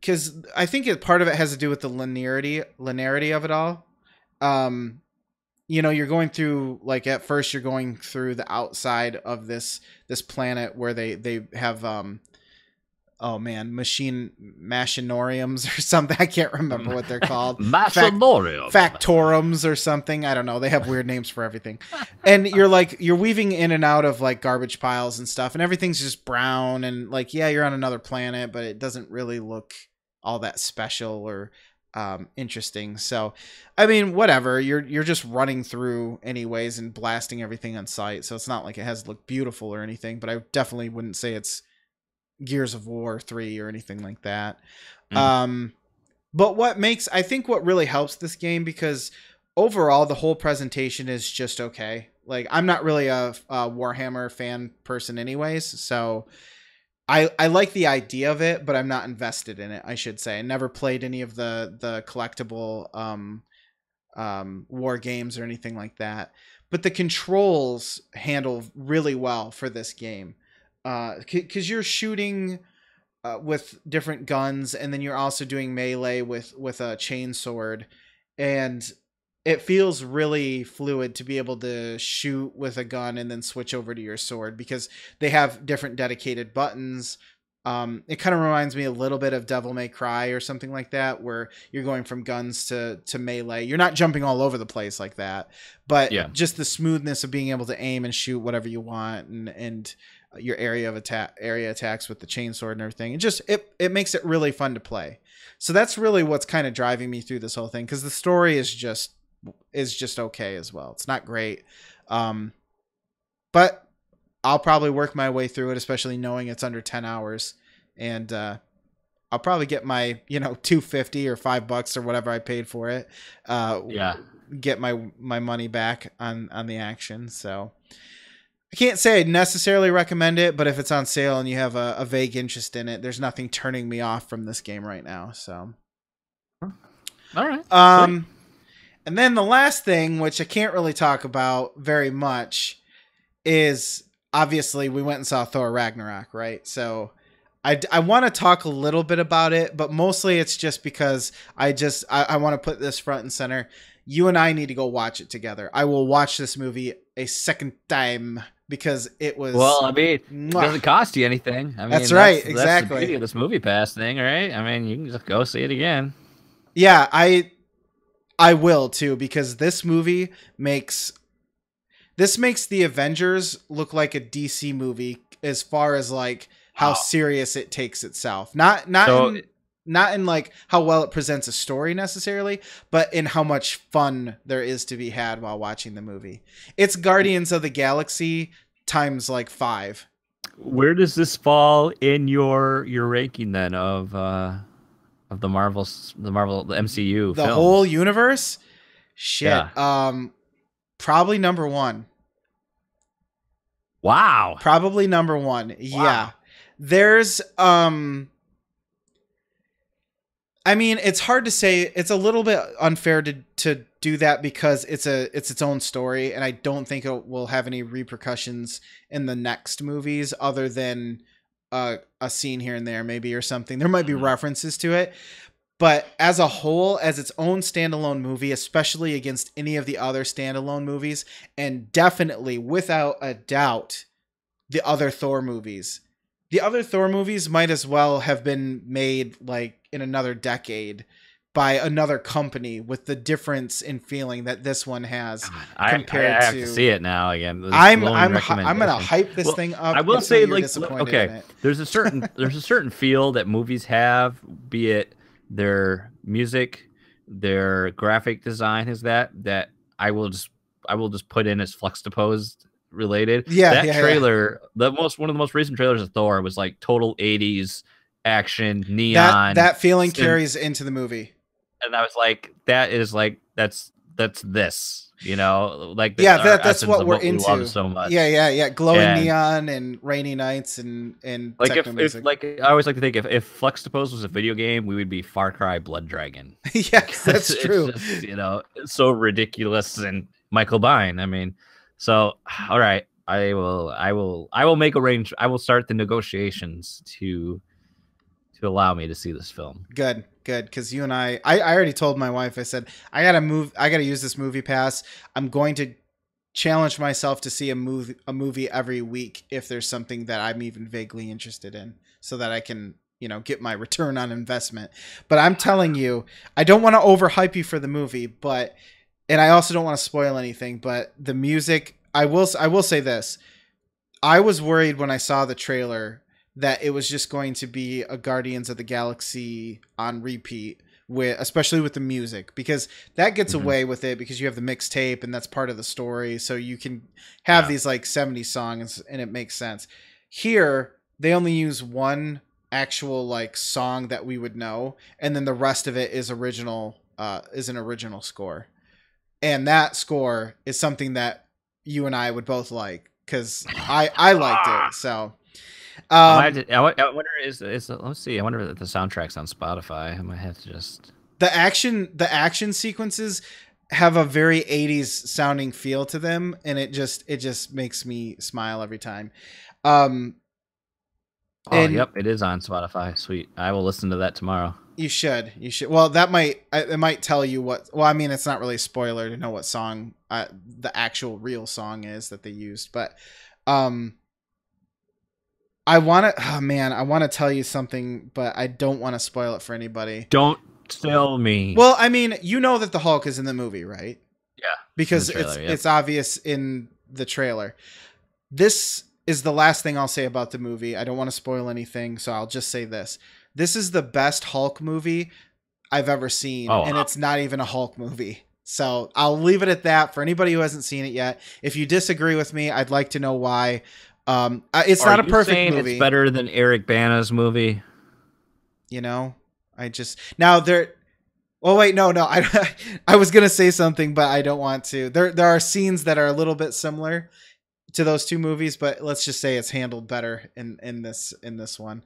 Because I think part of it has to do with the linearity of it all. You're going through, like, at first you're going through the outside of this planet where they have... machinoriums or something. I can't remember what they're called. Factorums or something. I don't know. They have weird names for everything. And you're weaving in and out of like garbage piles and stuff, and everything's just brown and like, yeah, you're on another planet, but it doesn't really look all that special or interesting. So, I mean, whatever. You're just running through anyways and blasting everything on sight. So it's not like it has to look beautiful or anything, but I definitely wouldn't say it's Gears of War 3 or anything like that. But I think what really helps this game, because overall the whole presentation is just okay. Like, I'm not really a Warhammer fan person anyways, so I like the idea of it, but I'm not invested in it, I should say. I never played any of the collectible war games or anything like that. But the controls handle really well for this game. Because you're shooting with different guns, and then you're also doing melee with a chainsword, and it feels really fluid to be able to shoot with a gun and then switch over to your sword because they have different dedicated buttons. It kind of reminds me a little bit of Devil May Cry or something like that, where you're going from guns to melee. You're not jumping all over the place like that, but just the smoothness of being able to aim and shoot whatever you want, and your area attacks with the chainsword and everything. It makes it really fun to play. So that's really what's kind of driving me through this whole thing, because the story is just okay as well. It's not great, but I'll probably work my way through it, especially knowing it's under 10 hours, and I'll probably get my $2.50 or $5 or whatever I paid for it. Get my money back on the action. So I can't say I'd necessarily recommend it, but if it's on sale and you have a vague interest in it, there's nothing turning me off from this game right now. So, all right. And then the last thing, which I can't really talk about very much, is obviously we went and saw Thor Ragnarok, right? So I want to talk a little bit about it, but mostly it's just because I want to put this front and center. You and I need to go watch it together. I will watch this movie a second time because it was... Well, I mean, it doesn't cost you anything. I mean, that's right, exactly. That's the beauty of this movie pass thing, right? I mean, you can just go see it again. Yeah, I will too, because this movie makes the Avengers look like a DC movie as far as like how serious it takes itself. Not in like how well it presents a story necessarily, but in how much fun there is to be had while watching the movie. It's Guardians of the Galaxy times like 5. Where does this fall in your ranking then of the MCU, the films? Whole universe? Shit. Yeah. Probably number 1. Wow. Probably number 1. Wow. Yeah. There's I mean, it's hard to say. It's a little bit unfair to do that because it's its own story, and I don't think it will have any repercussions in the next movies other than a scene here and there maybe or something. There might be references to it, but as a whole, as its own standalone movie, especially against any of the other standalone movies, and definitely without a doubt, the other Thor movies. The other Thor movies might as well have been made like in another decade by another company with the difference in feeling that this one has compared I have to see it now again. I'm gonna hype this thing up. I will say, like, okay, there's a certain feel that movies have, be it their music, their graphic design, is that I will just put in as Fluxtaposed related. That trailer, one of the most recent trailers of Thor was like total 80s action, neon. That feeling carries into the movie. And I was like, that's this, you know, like that's what we're into. We love so much. Yeah. Glowing neon and rainy nights and like if like I always like to think if Fluxtaposed was a video game, we would be Far Cry Blood Dragon. Yes, that's true. Just, you know, it's so ridiculous and Michael Biehn. I mean, so all right, I will make arrange. I will start the negotiations to allow me to see this film. Good. Because you and I already told my wife, I said, I gotta use this movie pass. I'm going to challenge myself to see a movie every week if there's something that I'm even vaguely interested in, so that I can, you know, get my return on investment. But I'm telling you, I don't want to overhype you for the movie, and I also don't want to spoil anything, but the music, I will say this. I was worried when I saw the trailer that it was just going to be a Guardians of the Galaxy on repeat, especially with the music, because that gets away with it because you have the mixtape and that's part of the story. So you can have these like 70s songs and it makes sense. Here, they only use one actual like song that we would know, and then the rest of it is an original score. And that score is something that you and I would both like, because I liked it. So I wonder let's see. I wonder if the soundtrack's on Spotify. I might have to just the action sequences have a very 80s sounding feel to them, and it just makes me smile every time. Yep, it is on Spotify. Sweet. I will listen to that tomorrow. You should. Well, it might tell you what. Well, I mean, it's not really a spoiler to know what song the actual real song is that they used, but I want to tell you something, but I don't want to spoil it for anybody. Don't tell me. Well, I mean, you know that the Hulk is in the movie, right? Yeah. Because it's obvious in the trailer. This is the last thing I'll say about the movie. I don't want to spoil anything, so I'll just say this. This is the best Hulk movie I've ever seen, and it's not even a Hulk movie. So I'll leave it at that for anybody who hasn't seen it yet. If you disagree with me, I'd like to know why. It's not a perfect movie. It's better than Eric Bana's movie. You know, Oh wait, no. I was gonna say something, but I don't want to. There are scenes that are a little bit similar to those two movies, but let's just say it's handled better in this one.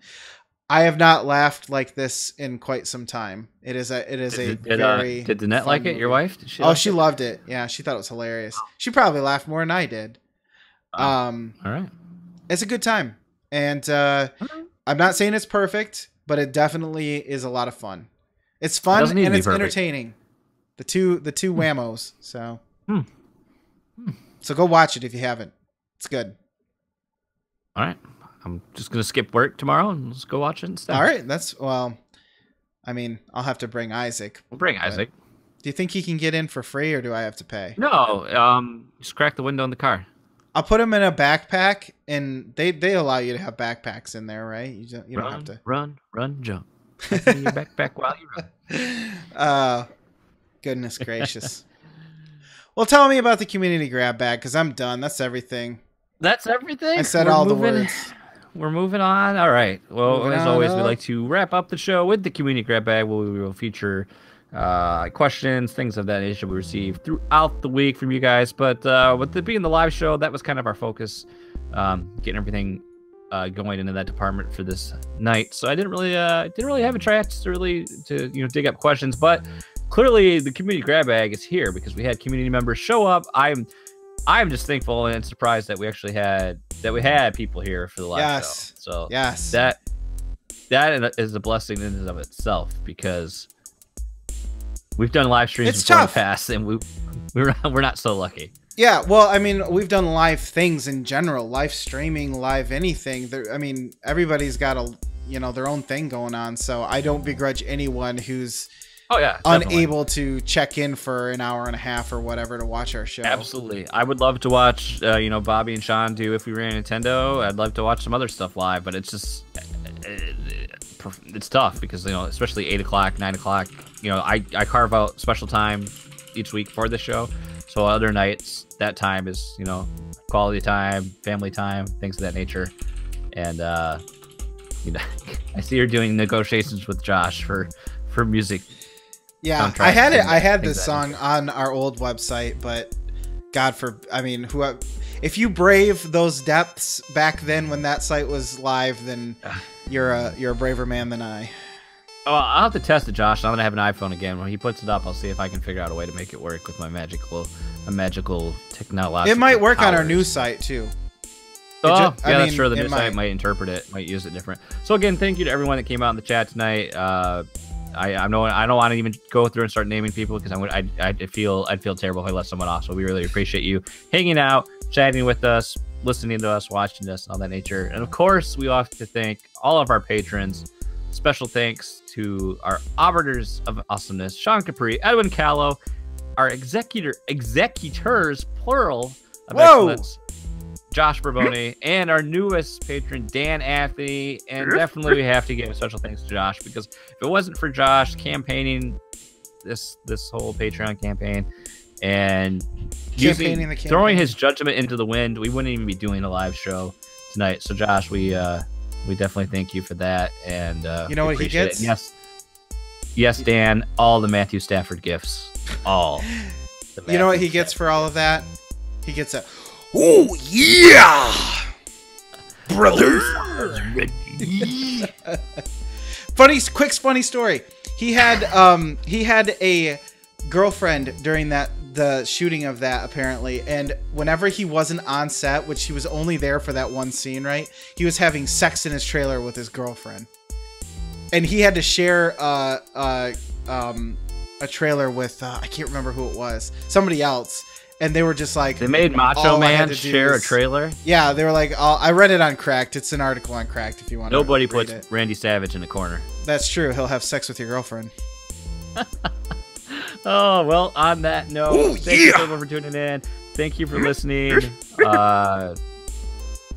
I have not laughed like this in quite some time. It is a very did Danette like it? movie. Your wife? Did she loved it. Yeah, she thought it was hilarious. She probably laughed more than I did. All right. It's a good time, and I'm not saying it's perfect, but it definitely is a lot of fun. It's fun and it's entertaining. The two whammos. So, so go watch it if you haven't. It's good. All right. I'm just gonna skip work tomorrow and just go watch it instead. All right. I mean, I'll have to bring Isaac. We'll bring Isaac. Do you think he can get in for free, or do I have to pay? No. Just crack the window in the car. I'll put him in a backpack, and they allow you to have backpacks in there, right? You don't have to run, jump. In your backpack while you run. Goodness gracious. Well, tell me about the community grab bag, because I'm done. That's everything. That's everything. I said all the words. We're moving on. All right. Well, as always, we like to wrap up the show with the community grab bag, where we will feature questions, things of that nature we receive throughout the week from you guys. But with it being the live show, that was kind of our focus, getting everything going into that department for this night. So I didn't really have a chance to dig up questions, but clearly the community grab bag is here because we had community members show up. I'm just thankful and surprised that we actually had people here for the live show. So yes, that is a blessing in and of itself, because we've done live streams before in the past, and we're not so lucky. Yeah, well, I mean, we've done live things in general, live streaming, live anything. I mean, everybody's got their own thing going on. So I don't begrudge anyone who's unable to check in for an hour and a half or whatever to watch our show. Absolutely. I would love to watch, Bobby and Sean do If We Ran Nintendo. I'd love to watch some other stuff live, but it's just, it's tough because, especially 8 o'clock, 9 o'clock, I carve out special time each week for the show. So other nights, that time is, quality time, family time, things of that nature. And, I see you're doing negotiations with Josh for music. Yeah, I had this song on our old website, but if you brave those depths back then when that site was live, then you're a braver man than I. Oh, I'll have to test it, Josh. I'm gonna have an iPhone again. When he puts it up, I'll see if I can figure out a way to make it work with my magical technology. It might work powers on our new site too. That's true. The new site might interpret it, might use it different. So again, thank you to everyone that came out in the chat tonight. I don't want to even go through and start naming people because I'd feel terrible if I left someone off. So we really appreciate you hanging out, chatting with us, listening to us, watching us, all that nature. And of course, we have to thank all of our patrons. Special thanks to our arbiters of awesomeness, Sean Capri, Edwin Callow, our executors, plural, of excellence, Josh Barboni, and our newest patron, Dan Anthony. And definitely we have to give a special thanks to Josh, because if it wasn't for Josh campaigning this whole Patreon campaign and throwing his judgment into the wind, we wouldn't even be doing a live show tonight. So Josh, we definitely thank you for that. And you know what he gets? Yes, Dan, all the Matthew Stafford gifts. All. You know what he gets for all of that? He gets a "Oh yeah, brother." Funny story. He had a girlfriend during the shooting of that, apparently, and whenever he wasn't on set, which he was only there for that one scene, right? He was having sex in his trailer with his girlfriend, and he had to share a trailer with I can't remember who it was, somebody else. And they were just like, they made Macho Man share a trailer. Yeah, they were like, I read it on Cracked. It's an article on Cracked if you want. Nobody puts Randy Savage in the corner. That's true. He'll have sex with your girlfriend. Oh, well, on that note, thank you for tuning in. Thank you for listening.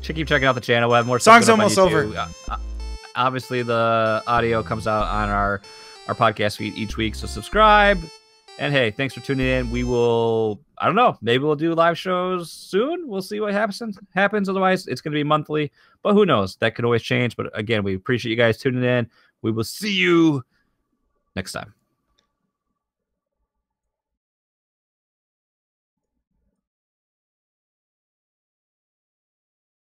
Keep checking out the channel. We'll have more songs almost over. Obviously, the audio comes out on our podcast feed each week, so subscribe. And hey, thanks for tuning in. We will, I don't know, maybe we'll do live shows soon. We'll see what happens. Otherwise, it's going to be monthly, but who knows? That could always change. But again, we appreciate you guys tuning in. We will see you next time.